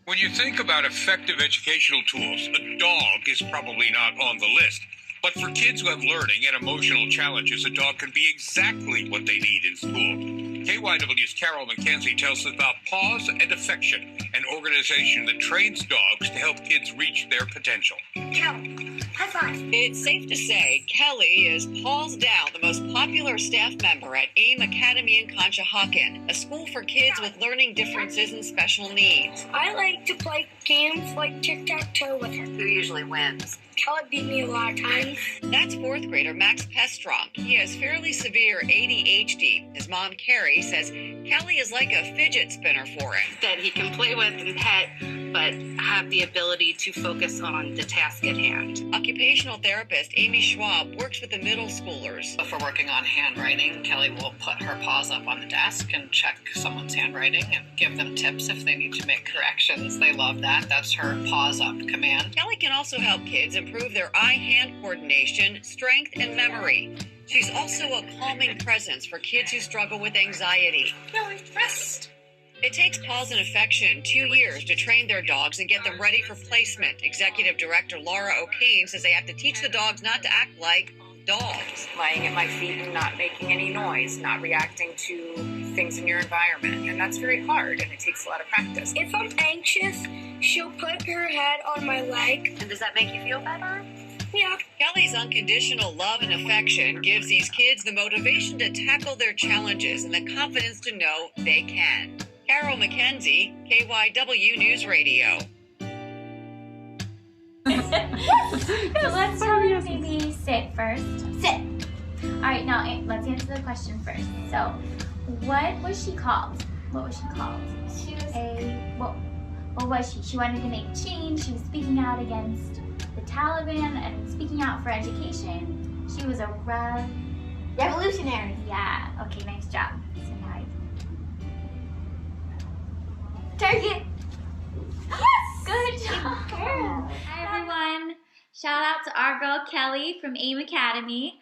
When you think about effective educational tools, a dog is probably not on the list. But for kids who have learning and emotional challenges, a dog can be exactly what they need in school. KYW's Carol McKenzie tells us about Pause and Affection, an organization that trains dogs to help kids reach their potential. Kelly, high five. It's safe to say Kelly is Paws Dow, the most popular staff member at AIM Academy in Conshohocken, a school for kids with learning differences and special needs. I like to play games like tic-tac-toe with her. Who usually wins? Kelly beat me a lot of times. That's fourth grader Max Pestrom. He has fairly severe ADHD. His mom, Carrie, says Kelly is like a fidget spinner for him. That he can play with and pet, but have the ability to focus on the task at hand. A Occupational therapist Amy Schwab works with the middle schoolers. If we're working on handwriting, Kelly will put her paws up on the desk and check someone's handwriting and give them tips if they need to make corrections. They love that. That's her paws up command. Kelly can also help kids improve their eye-hand coordination, strength, and memory. She's also a calming presence for kids who struggle with anxiety. No, rest. It takes Paws and Affection 2 years to train their dogs and get them ready for placement. Executive Director Laura O'Kane says they have to teach the dogs not to act like dogs. Lying at my feet and not making any noise, not reacting to things in your environment. And that's very hard, and it takes a lot of practice. If I'm anxious, she'll put her head on my leg. And does that make you feel better? Yeah. Kelly's unconditional love and affection gives these kids the motivation to tackle their challenges and the confidence to know they can. Carol McKenzie, KYW News Radio. So let's tell you maybe sit first. Sit. All right, now let's answer the question first. So, what was she called? What was she called? She was what was she? She wanted to make change. She was speaking out against the Taliban and speaking out for education. She was a revolutionary. Yeah. Okay, nice job. So now target. Yes! Good job. Girl. Hi everyone. Shout out to our girl Kelly from AIM Academy.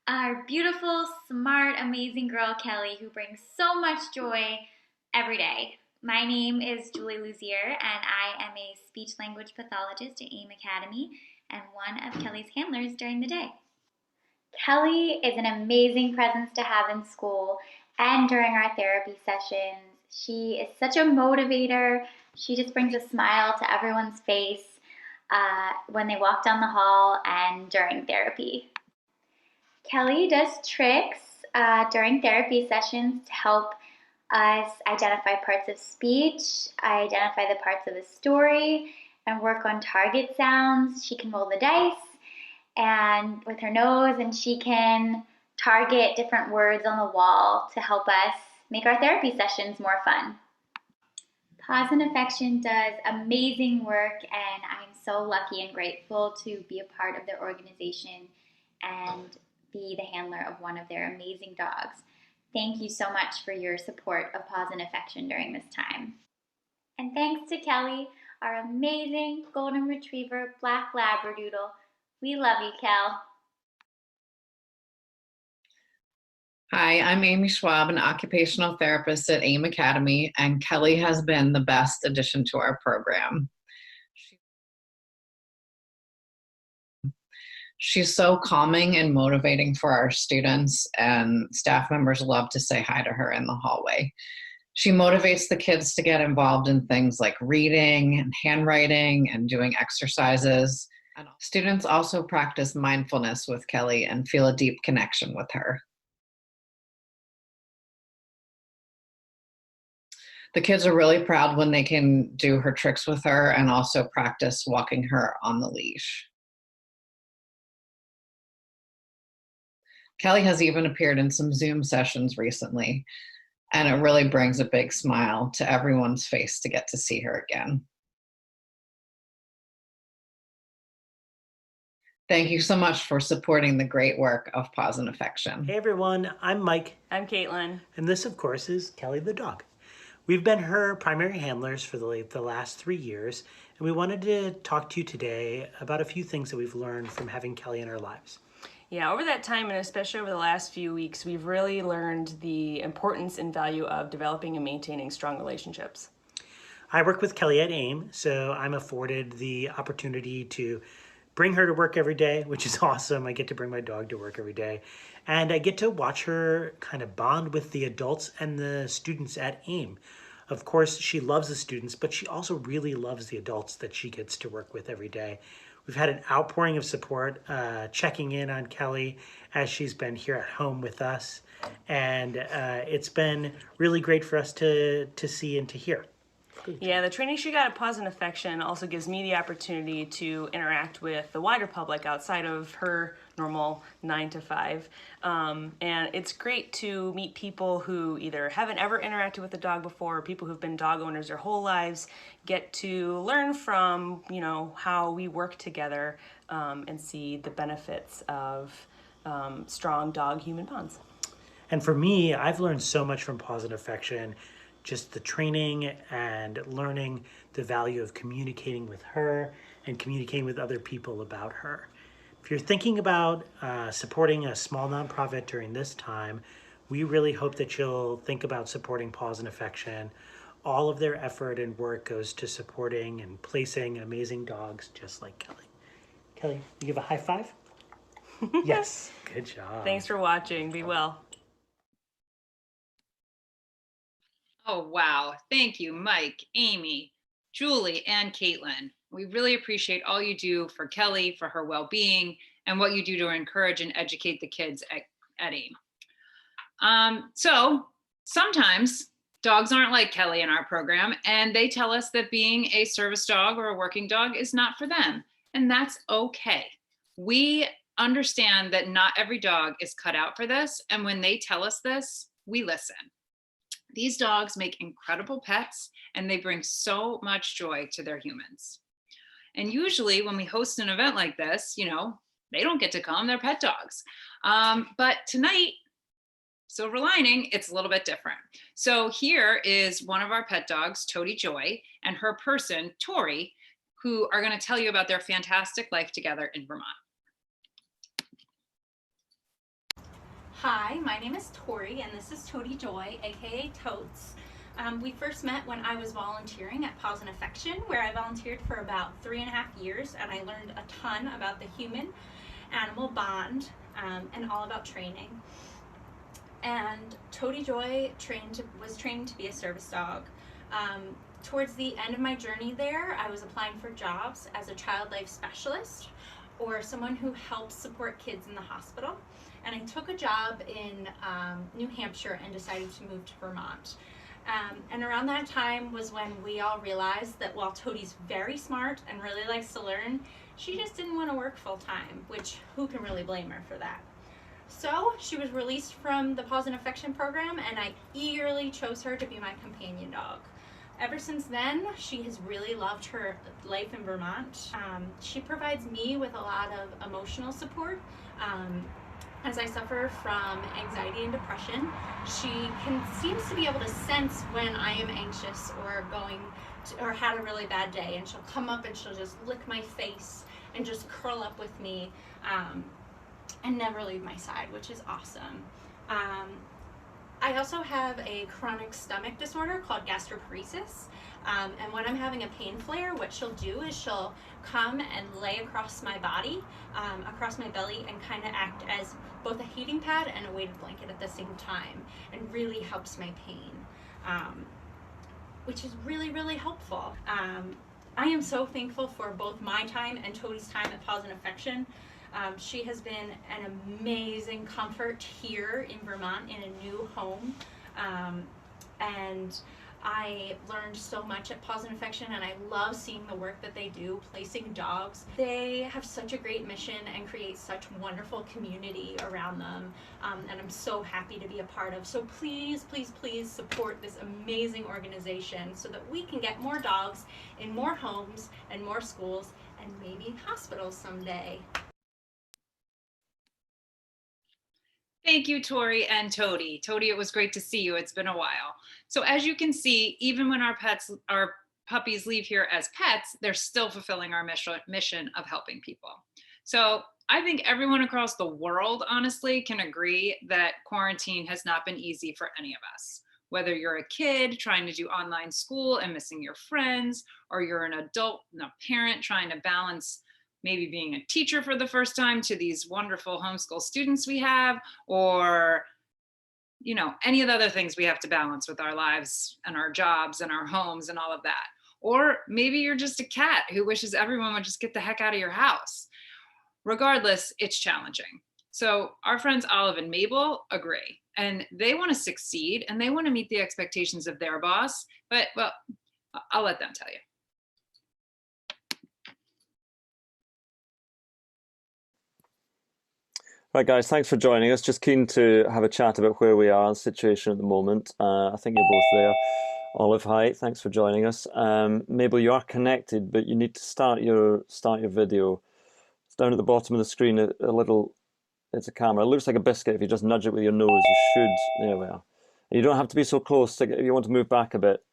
Our beautiful, smart, amazing girl Kelly who brings so much joy every day. My name is Julie Luzier and I am a speech language pathologist at AIM Academy and one of Kelly's handlers during the day. Kelly is an amazing presence to have in school and during our therapy sessions. She is such a motivator. She just brings a smile to everyone's face when they walk down the hall and during therapy. Kelly does tricks during therapy sessions to help us identify parts of speech, identify the parts of a story, and work on target sounds. She can roll the dice and with her nose, and she can target different words on the wall to help us make our therapy sessions more fun. Paws and Affection does amazing work, and I'm so lucky and grateful to be a part of their organization and be the handler of one of their amazing dogs. Thank you so much for your support of Paws and Affection during this time. And thanks to Kelly, our amazing Golden Retriever Black Labradoodle. We love you, Kel. Hi, I'm Amy Schwab, an occupational therapist at AIM Academy, and Kelly has been the best addition to our program. She's so calming and motivating for our students, and staff members love to say hi to her in the hallway. She motivates the kids to get involved in things like reading and handwriting and doing exercises. And students also practice mindfulness with Kelly and feel a deep connection with her. The kids are really proud when they can do her tricks with her and also practice walking her on the leash. Kelly has even appeared in some Zoom sessions recently, and it really brings a big smile to everyone's face to get to see her again. Thank you so much for supporting the great work of Paws and Affection. Hey everyone, I'm Mike. I'm Caitlin. And this, of course, is Kelly the dog. We've been her primary handlers for the last 3 years, and we wanted to talk to you today about a few things that we've learned from having Kelly in our lives. Yeah, over that time, and especially over the last few weeks, we've really learned the importance and value of developing and maintaining strong relationships. I work with Kelly at AIM, so I'm afforded the opportunity to bring her to work every day, which is awesome. I get to bring my dog to work every day. And I get to watch her kind of bond with the adults and the students at AIM. Of course, she loves the students, but she also really loves the adults that she gets to work with every day. We've had an outpouring of support, checking in on Kelly as she's been here at home with us. And it's been really great for us to see and to hear. Yeah, the training she got at Paws and Affection also gives me the opportunity to interact with the wider public outside of her normal 9 to 5. And it's great to meet people who either haven't ever interacted with a dog before, or people who've been dog owners their whole lives, get to learn from, how we work together and see the benefits of strong dog-human bonds. And for me, I've learned so much from Paws and Affection, just the training and learning the value of communicating with her and communicating with other people about her. If you're thinking about supporting a small nonprofit during this time, we really hope that you'll think about supporting Paws and Affection. All of their effort and work goes to supporting and placing amazing dogs just like Kelly. Kelly, you give a high five? Yes, good job. Thanks for watching. Be well. Oh, wow. Thank you, Mike, Amy, Julie, and Caitlin. We really appreciate all you do for Kelly, for her well-being, and what you do to encourage and educate the kids at AIM. So sometimes dogs aren't like Kelly in our program, and they tell us that being a service dog or a working dog is not for them, and that's okay. We understand that not every dog is cut out for this, and when they tell us this, we listen. These dogs make incredible pets, and they bring so much joy to their humans. And usually when we host an event like this, they don't get to come, they're pet dogs. But tonight, silver lining, it's a little bit different. So here is one of our pet dogs, Toady Joy, and her person, Tori, who are going to tell you about their fantastic life together in Vermont. Hi, my name is Tori, and this is Toady Joy, aka Totes. We first met when I was volunteering at Paws and Affection, where I volunteered for about 3.5 years, and I learned a ton about the human-animal bond and all about training. And Toady Joy was trained to be a service dog. Towards the end of my journey there, I was applying for jobs as a child life specialist or someone who helps support kids in the hospital. And I took a job in New Hampshire and decided to move to Vermont. And around that time was when we all realized that while Toadie's very smart and really likes to learn, she just didn't want to work full time, which who can really blame her for that? So she was released from the Paws and Affection program, and I eagerly chose her to be my companion dog. Ever since then, she has really loved her life in Vermont. She provides me with a lot of emotional support. As I suffer from anxiety and depression, she seems to be able to sense when I am anxious or or had a really bad day, and she'll come up and she'll just lick my face and just curl up with me and never leave my side, which is awesome. I also have a chronic stomach disorder called gastroparesis. And when I'm having a pain flare, what she'll do is she'll come and lay across my body, across my belly, and kind of act as both a heating pad and a weighted blanket at the same time, and really helps my pain, which is really, really helpful. I am so thankful for both my time and Toadie's time at Paws and Affection. She has been an amazing comfort here in Vermont in a new home, and I learned so much at Paws and Affection, and I love seeing the work that they do, placing dogs. They have such a great mission and create such wonderful community around them, and I'm so happy to be a part of. So please, please, please support this amazing organization so that we can get more dogs in more homes and more schools and maybe hospitals someday. Thank you, Tori and Toady. Toady, it was great to see you. It's been a while. So as you can see, even when our puppies leave here as pets, they're still fulfilling our mission of helping people. So I think everyone across the world, honestly, can agree that quarantine has not been easy for any of us. Whether you're a kid trying to do online school and missing your friends, or you're an adult and a parent trying to balance maybe being a teacher for the first time to these wonderful homeschool students we have, or any of the other things we have to balance with our lives and our jobs and our homes and all of that. Or maybe you're just a cat who wishes everyone would just get the heck out of your house. Regardless, it's challenging. So our friends Olive and Mabel agree, and they want to succeed and they want to meet the expectations of their boss, but well, I'll let them tell you. Right, guys, thanks for joining us. Just keen to have a chat about where we are, the situation at the moment. I think you're both there. Olive, hi, thanks for joining us. Mabel, you are connected, but you need to start your video. It's down at the bottom of the screen, a little, it's a camera. It looks like a biscuit. If you just nudge it with your nose, you should, there we are. You don't have to be so close if you want to move back a bit.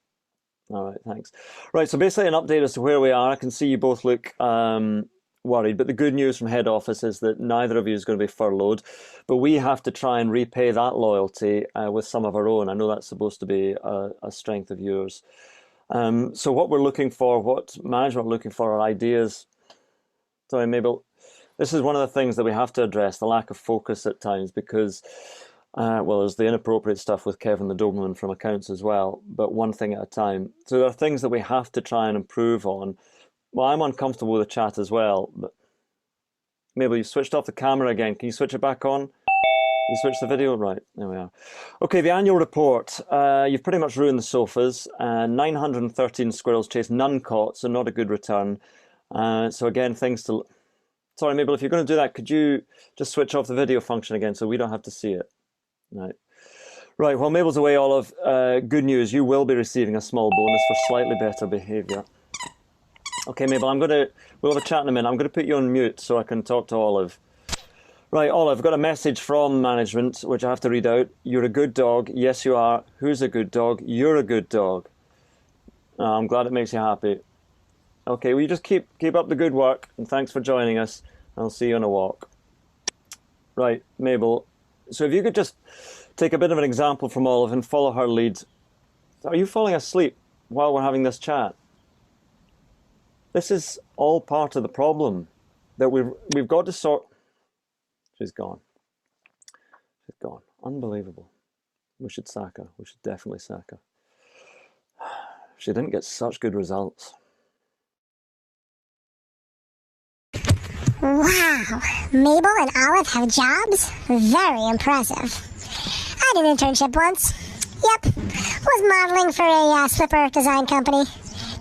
All right, thanks. Right, so basically an update as to where we are. I can see you both look worried, but the good news from head office is that neither of you is going to be furloughed, but we have to try and repay that loyalty with some of our own. I know that's supposed to be a strength of yours. So what we're looking for, what management are looking for, are ideas. Sorry, Mabel, this is one of the things that we have to address, the lack of focus at times, because well, there's the inappropriate stuff with Kevin the Doberman from accounts as well, but one thing at a time. So there are things that we have to try and improve on. Well, I'm uncomfortable with the chat as well, but Mabel, you switched off the camera again. Can you switch it back on? You switch the video? Right, there we are. Okay, the annual report. You've pretty much ruined the sofas. 913 squirrels chased, none caught, so not a good return. So again, things to... Sorry, Mabel, if you're going to do that, could you just switch off the video function again so we don't have to see it? Right. Right, while Mabel's away, Olive, good news, you will be receiving a small bonus for slightly better behaviour. Okay, Mabel, we'll have a chat in a minute. I'm going to put you on mute so I can talk to Olive. Right, Olive, I've got a message from management, which I have to read out. You're a good dog. Yes, you are. Who's a good dog? You're a good dog. Oh, I'm glad it makes you happy. Okay, will you just keep up the good work, and thanks for joining us. I'll see you on a walk. Right, Mabel, so if you could just take a bit of an example from Olive and follow her lead. Are you falling asleep while we're having this chat? This is all part of the problem that we've got to sort. She's gone. She's gone. Unbelievable. We should sack her. We should definitely sack her. She didn't get such good results. Wow, Mabel and Olive have jobs? Very impressive. I did an internship once. Yep, was modeling for a slipper design company.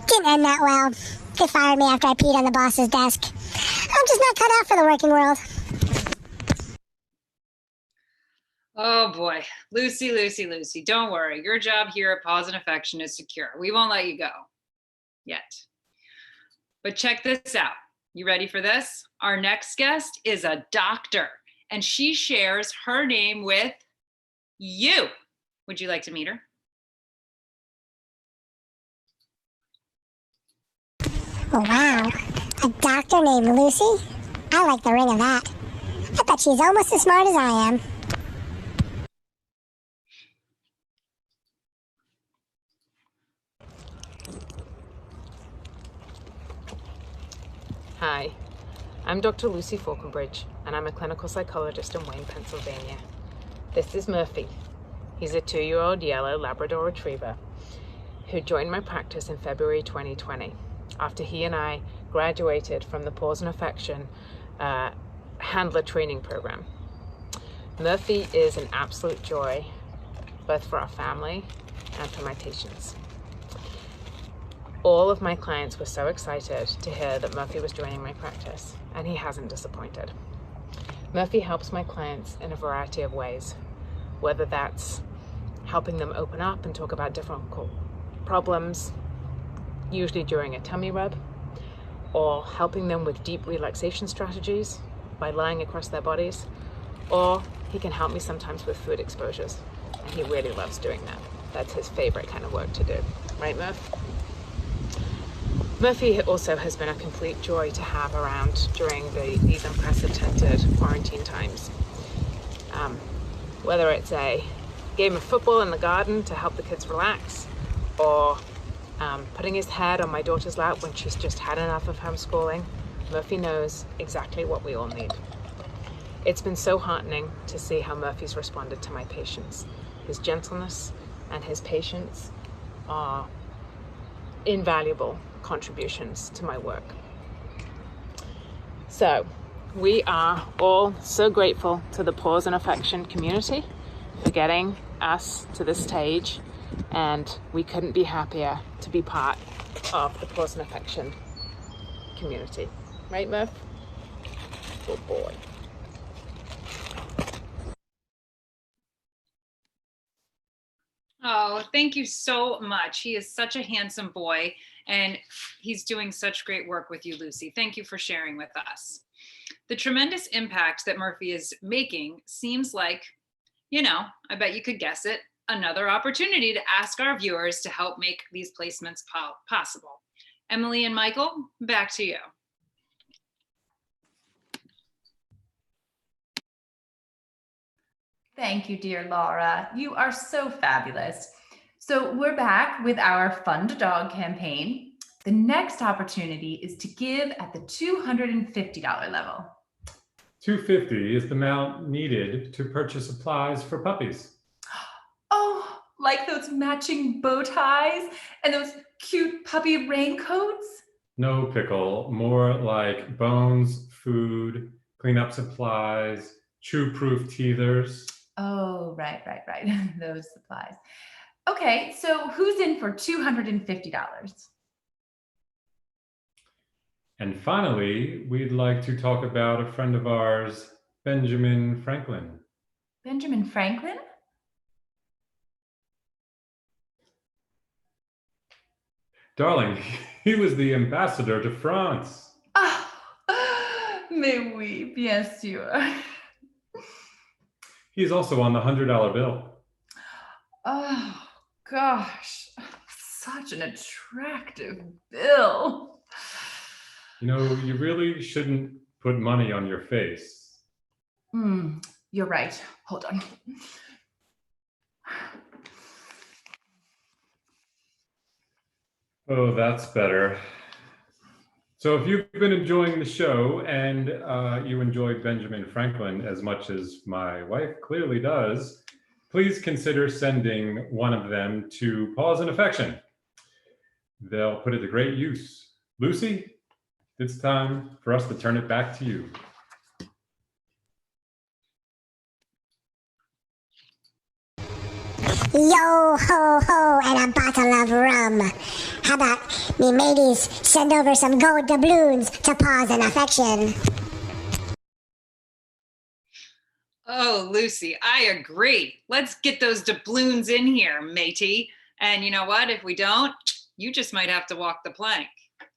Didn't end that well. They fired me after I peed on the boss's desk. I'm just not cut out for the working world. Oh boy, Lucy, don't worry. Your job here at Paws and Affection is secure. We won't let you go yet. But check this out. You ready for this? Our next guest is a doctor, and she shares her name with you. Would you like to meet her? Wow, a doctor named Lucy? I like the ring of that. I bet she's almost as smart as I am. Hi, I'm Dr. Lucy Falconbridge, and I'm a clinical psychologist in Wayne, Pennsylvania. This is Murphy. He's a 2-year-old yellow Labrador retriever who joined my practice in February 2020 after he and I graduated from the Paws and Affection handler training program. Murphy is an absolute joy, both for our family and for my patients. All of my clients were so excited to hear that Murphy was joining my practice, and he hasn't disappointed. Murphy helps my clients in a variety of ways, whether that's helping them open up and talk about difficult problems, usually during a tummy rub, or helping them with deep relaxation strategies by lying across their bodies, or he can help me sometimes with food exposures, and he really loves doing that. That's his favorite kind of work to do. Right, Murph? Murphy also has been a complete joy to have around during these unprecedented quarantine times. Whether it's a game of football in the garden to help the kids relax, or putting his head on my daughter's lap when she's just had enough of homeschooling, Murphy knows exactly what we all need. It's been so heartening to see how Murphy's responded to my patients. His gentleness and his patience are invaluable contributions to my work. So we are all so grateful to the Paws and Affection community for getting us to this stage And we couldn't be happier to be part of the Paws and Affection community. Right, Murph? Good boy. Oh, thank you so much. He is such a handsome boy, and he's doing such great work with you, Lucy. Thank you for sharing with us. The tremendous impact that Murphy is making seems like, I bet you could guess it, another opportunity to ask our viewers to help make these placements possible. Emily and Michael, back to you. Thank you, dear Laura. You are so fabulous. So we're back with our Fund a Dog campaign. The next opportunity is to give at the $250 level. $250 is the amount needed to purchase supplies for puppies. Oh, like those matching bow ties and those cute puppy raincoats? No, Pickle, more like bones, food, cleanup supplies, chew-proof teethers. Oh, right. Those supplies. Okay, so who's in for $250? And finally, we'd like to talk about a friend of ours, Benjamin Franklin. Benjamin Franklin? Darling, he was the ambassador to France. Ah, mais oui, bien sûr. He's also on the $100 bill. Oh, gosh, such an attractive bill. You really shouldn't put money on your face. You're right. Hold on. Oh, that's better. So if you've been enjoying the show and you enjoyed Benjamin Franklin as much as my wife clearly does, please consider sending one of them to Paws and Affection. They'll put it to great use. Lucy, it's time for us to turn it back to you. Yo ho ho and a bottle of rum. How about me mateys send over some gold doubloons to Paws and Affection? Oh, Lucy, I agree. Let's get those doubloons in here, matey. And you know what? If we don't, you just might have to walk the plank.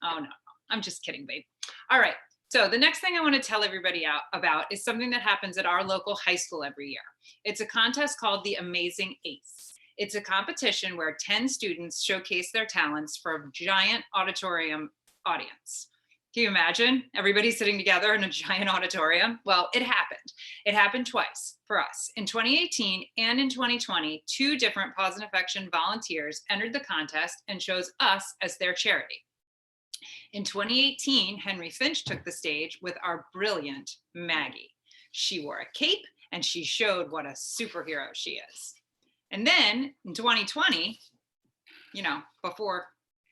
Oh, no, I'm just kidding, babe. All right. So the next thing I want to tell everybody about is something that happens at our local high school every year. It's a contest called the Amazing Ace. It's a competition where 10 students showcase their talents for a giant auditorium audience. Can you imagine everybody sitting together in a giant auditorium? Well, it happened. It happened twice for us. In 2018 and in 2020, 2 different Paws and Affection volunteers entered the contest and chose us as their charity. In 2018, Henry Finch took the stage with our brilliant Maggie. She wore a cape and she showed what a superhero she is. And then in 2020, before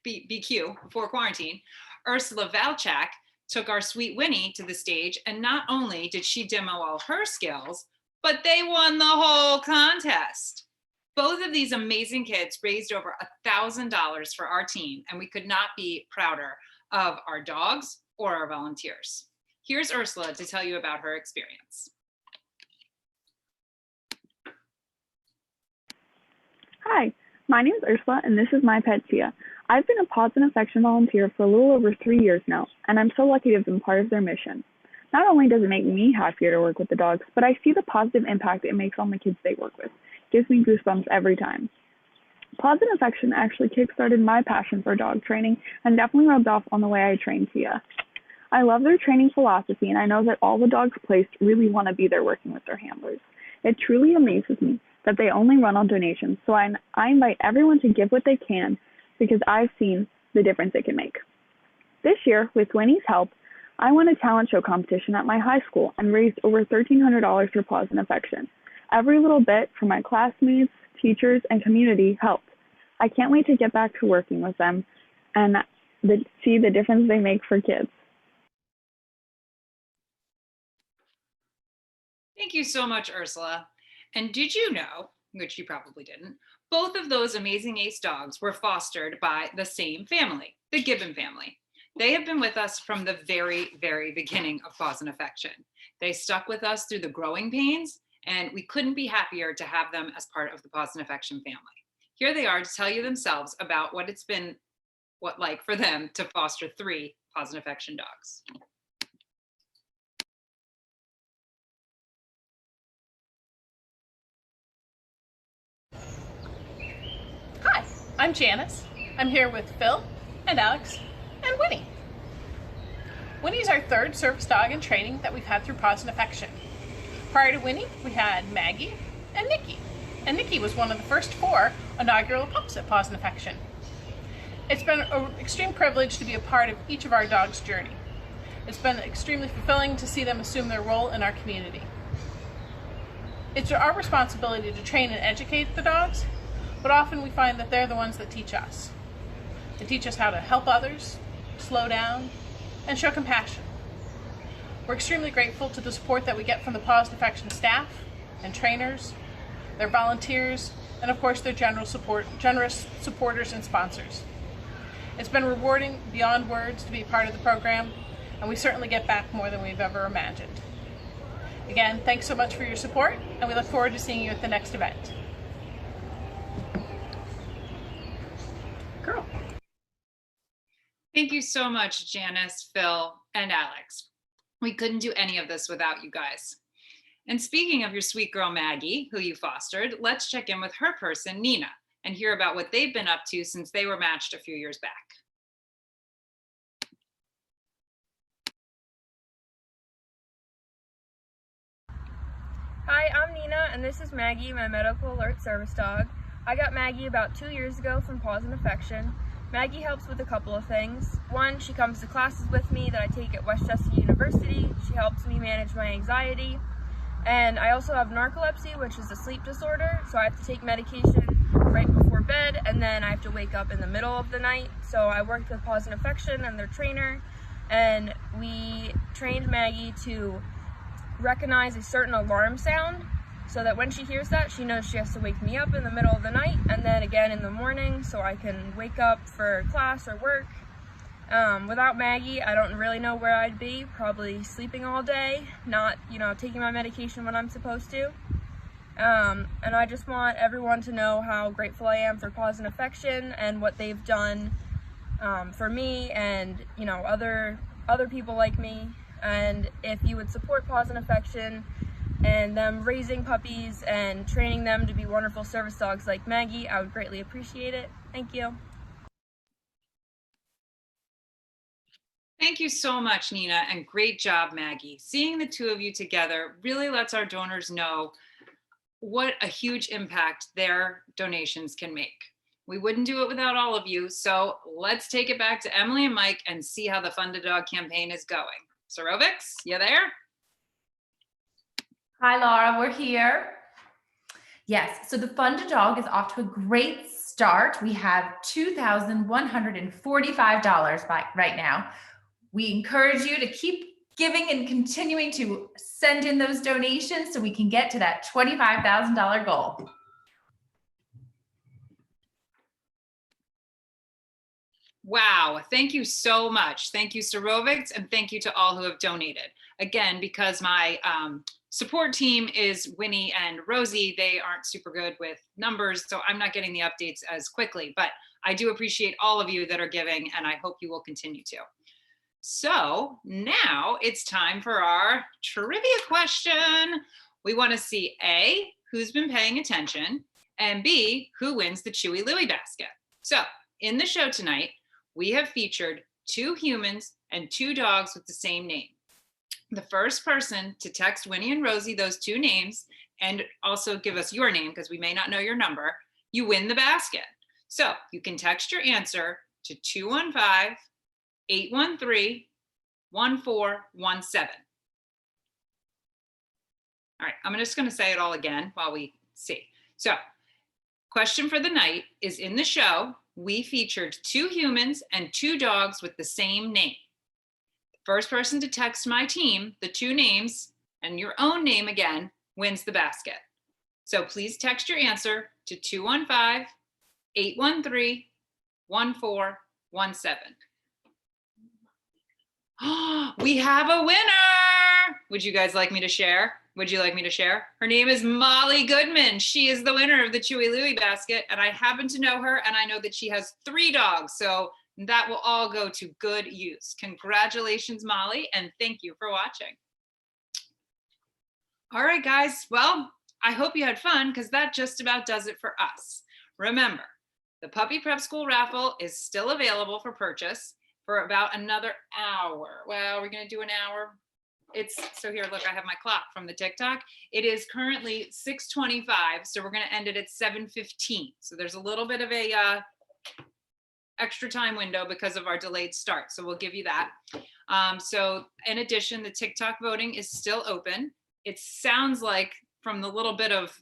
BQ, before quarantine, Ursula Valchak took our sweet Winnie to the stage, and not only did she demo all her skills, but they won the whole contest. Both of these amazing kids raised over $1,000 for our team, and we could not be prouder of our dogs or our volunteers. Here's Ursula to tell you about her experience. Hi, my name is Ursula, and this is my pet Tia. I've been a Paws and Affection volunteer for a little over 3 years now, and I'm so lucky to have been part of their mission. Not only does it make me happier to work with the dogs, but I see the positive impact it makes on the kids they work with. It gives me goosebumps every time. Paws and Affection actually kickstarted my passion for dog training and definitely rubbed off on the way I train Tia. I love their training philosophy, and I know that all the dogs placed really want to be there working with their handlers. It truly amazes me that they only run on donations, so I invite everyone to give what they can because I've seen the difference it can make. This year, with Winnie's help, I won a talent show competition at my high school and raised over $1,300 for Paws and Affection. Every little bit from my classmates, teachers, and community helped. I can't wait to get back to working with them and see the difference they make for kids. Thank you so much, Ursula. And did you know, which you probably didn't, Both of those amazing ace dogs were fostered by the same family, the Gibbon family. They have been with us from the very, very beginning of Paws and Affection. They stuck with us through the growing pains, and we couldn't be happier to have them as part of the Paws and Affection family. Here they are to tell you themselves about what it's been like for them to foster 3 Paws and Affection dogs. Hi, I'm Janice. I'm here with Phil and Alex and Winnie. Winnie's our 3rd service dog in training that we've had through Paws and Affection. Prior to Winnie, we had Maggie and Nikki. And Nikki was one of the first 4 inaugural pups at Paws and Affection. It's been an extreme privilege to be a part of each of our dogs' journey. It's been extremely fulfilling to see them assume their role in our community. It's our responsibility to train and educate the dogs, but often we find that they're the ones that teach us. They teach us how to help others, slow down, and show compassion. We're extremely grateful to the support that we get from the Paws and Affection staff and trainers, their volunteers, and of course their generous supporters and sponsors. It's been rewarding beyond words to be a part of the program, and we certainly get back more than we've ever imagined. Again, thanks so much for your support, and we look forward to seeing you at the next event. Girl. Thank you so much, Janice, Phil, and Alex. We couldn't do any of this without you guys. And speaking of your sweet girl, Maggie, who you fostered, let's check in with her person, Nina, and hear about what they've been up to since they were matched a few years back. Hi, I'm Nina, and this is Maggie, my medical alert service dog. I got Maggie about 2 years ago from Paws and Affection. Maggie helps with a couple of things. One, she comes to classes with me that I take at Westchester University. She helps me manage my anxiety. And I also have narcolepsy, which is a sleep disorder, so I have to take medication right before bed, and then I have to wake up in the middle of the night. So I worked with Paws and Affection and their trainer, and we trained Maggie to recognize a certain alarm sound so that when she hears that, she knows she has to wake me up in the middle of the night and then again in the morning so I can wake up for class or work. Without Maggie, I don't really know where I'd be, probably sleeping all day, not, taking my medication when I'm supposed to. And I just want everyone to know how grateful I am for Paws and Affection and what they've done for me and, other people like me. And if you would support Paws and Affection and them raising puppies and training them to be wonderful service dogs like Maggie, I would greatly appreciate it. Thank you. Thank you so much, Nina, and great job, Maggie. Seeing the 2 of you together really lets our donors know what a huge impact their donations can make. We wouldn't do it without all of you, so let's take it back to Emily and Mike and see how the Fund a Dog campaign is going. Sarovics, you there? Hi, Laura, we're here. Yes, so the Fund a Dog is off to a great start. We have $2,145 right now. We encourage you to keep giving and continuing to send in those donations so we can get to that $25,000 goal. Wow, thank you so much. Thank you, Sarovics, and thank you to all who have donated. Again, because my support team is Winnie and Rosie, they aren't super good with numbers, so I'm not getting the updates as quickly, but I do appreciate all of you that are giving, and I hope you will continue to. So now it's time for our trivia question. We want to see A, who's been paying attention, and B, who wins the Chewy Louie basket. So in the show tonight, we have featured 2 humans and 2 dogs with the same name. The first person to text Winnie and Rosie those 2 names and also give us your name because we may not know your number, you win the basket. So you can text your answer to 215-813-1417. All right, I'm just going to say it all again while we see. So, question for the night is in the show, we featured 2 humans and 2 dogs with the same name. The first person to text my team the 2 names and your own name again wins the basket. So please text your answer to 215-813-1417. We have a winner. Would you guys like me to share? Would you like me to share? Her name is Molly Goodman. She is the winner of the Chewy Louie basket, and I happen to know her, and I know that she has 3 dogs, so that will all go to good use. Congratulations, Molly, and thank you for watching. All right, guys. Well, I hope you had fun, because that just about does it for us. Remember, the Puppy Prep School raffle is still available for purchase for about another hour. Well, we're going to do an hour. So here, look, I have my clock from the TikTok. It is currently 6:25, so we're going to end it at 7:15. So there's a little bit of a extra time window because of our delayed start. So we'll give you that. So in addition, the TikTok voting is still open. It sounds like, from the little bit of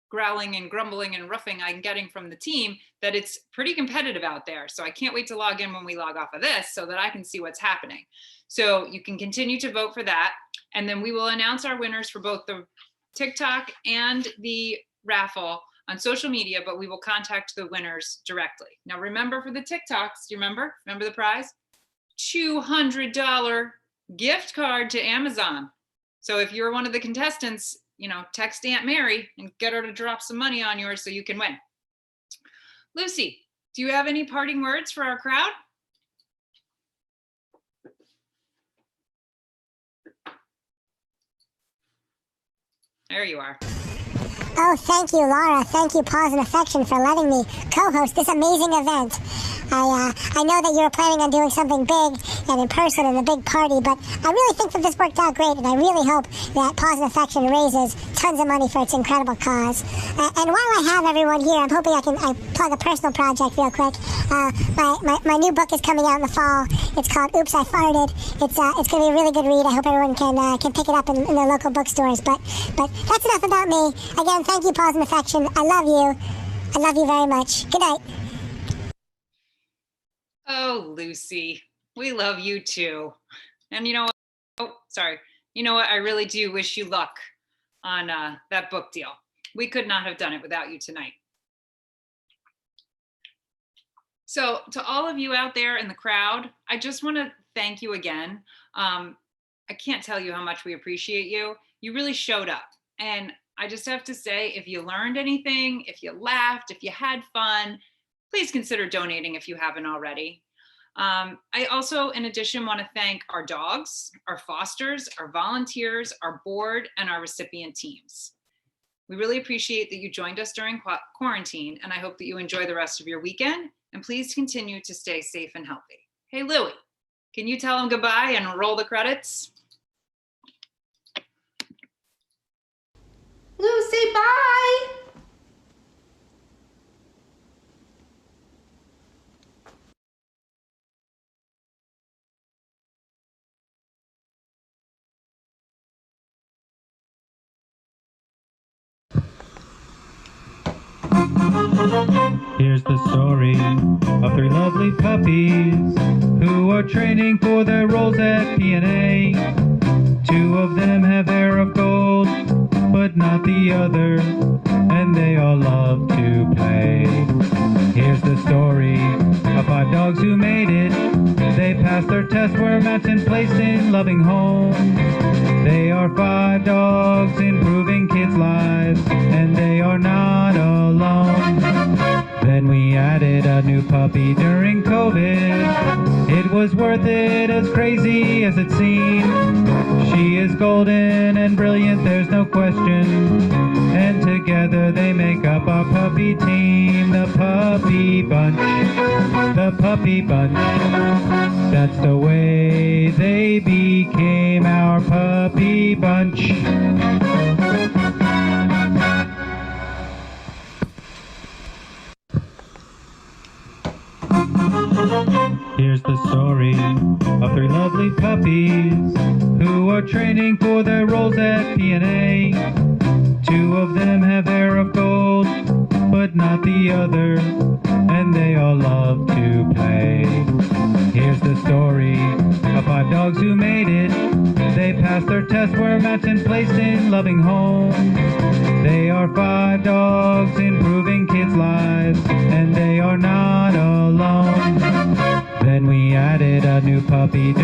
growling and grumbling and roughing I'm getting from the team, that it's pretty competitive out there. So I can't wait to log in when we log off of this so that I can see what's happening. So you can continue to vote for that. And then we will announce our winners for both the TikTok and the raffle on social media, but we will contact the winners directly. Now remember, for the TikToks, do you remember? Remember the prize? $200 gift card to Amazon. So if you're one of the contestants, text Aunt Mary and get her to drop some money on yours so you can win. Lucy, do you have any parting words for our crowd? There you are. Oh, thank you, Laura. Thank you, Paws and Affection, for letting me co-host this amazing event. I know that you were planning on doing something big and in person and a big party, but I really think that this worked out great, and I really hope that Paws and Affection raises tons of money for its incredible cause. And while I have everyone here, I'm hoping I plug a personal project real quick. My new book is coming out in the fall. It's called Oops, I Farted. It's going to be a really good read. I hope everyone can pick it up in their local bookstores. But that's enough about me. Again, thank you, Paws and Affection. I love you. I love you very much. Good night. Oh, Lucy, we love you too. And you know what? Oh, sorry. You know what? I really do wish you luck on that book deal. We could not have done it without you tonight. So to all of you out there in the crowd, I just want to thank you again. I can't tell you how much we appreciate you. You really showed up. And I just have to say, if you learned anything, if you laughed, if you had fun, please consider donating if you haven't already. I also, in addition, want to thank our dogs, our fosters, our volunteers, our board, and our recipient teams. We really appreciate that you joined us during quarantine, and I hope that you enjoy the rest of your weekend, and please continue to stay safe and healthy. Hey, Louie, can you tell them goodbye and roll the credits? Lou, say bye. Here's the story of 3 lovely puppies who are training for their roles at P&A. 2 of them have hair of gold, but not the other, and they all love to play. Here's the story of 5 dogs who made it. They passed their test, were matched and placed in loving homes. They are 5 dogs improving kids' lives, and they are not alone. Then we added a new puppy during COVID. It was worth it, as crazy as it seemed. She is golden and brilliant, there's no question. And together they make up our puppy team, the Puppy Bunch. The Puppy Bunch. That's the way they became our Puppy Bunch. Here's the story of 3 lovely puppies who are training for their roles at P&A. 2 of them have hair of gold, but not the other, and they all love to play. Here's the story of 5 dogs who made it. They passed their test, were matched and placed in loving homes. They are 5 dogs improving Then we added a new puppy during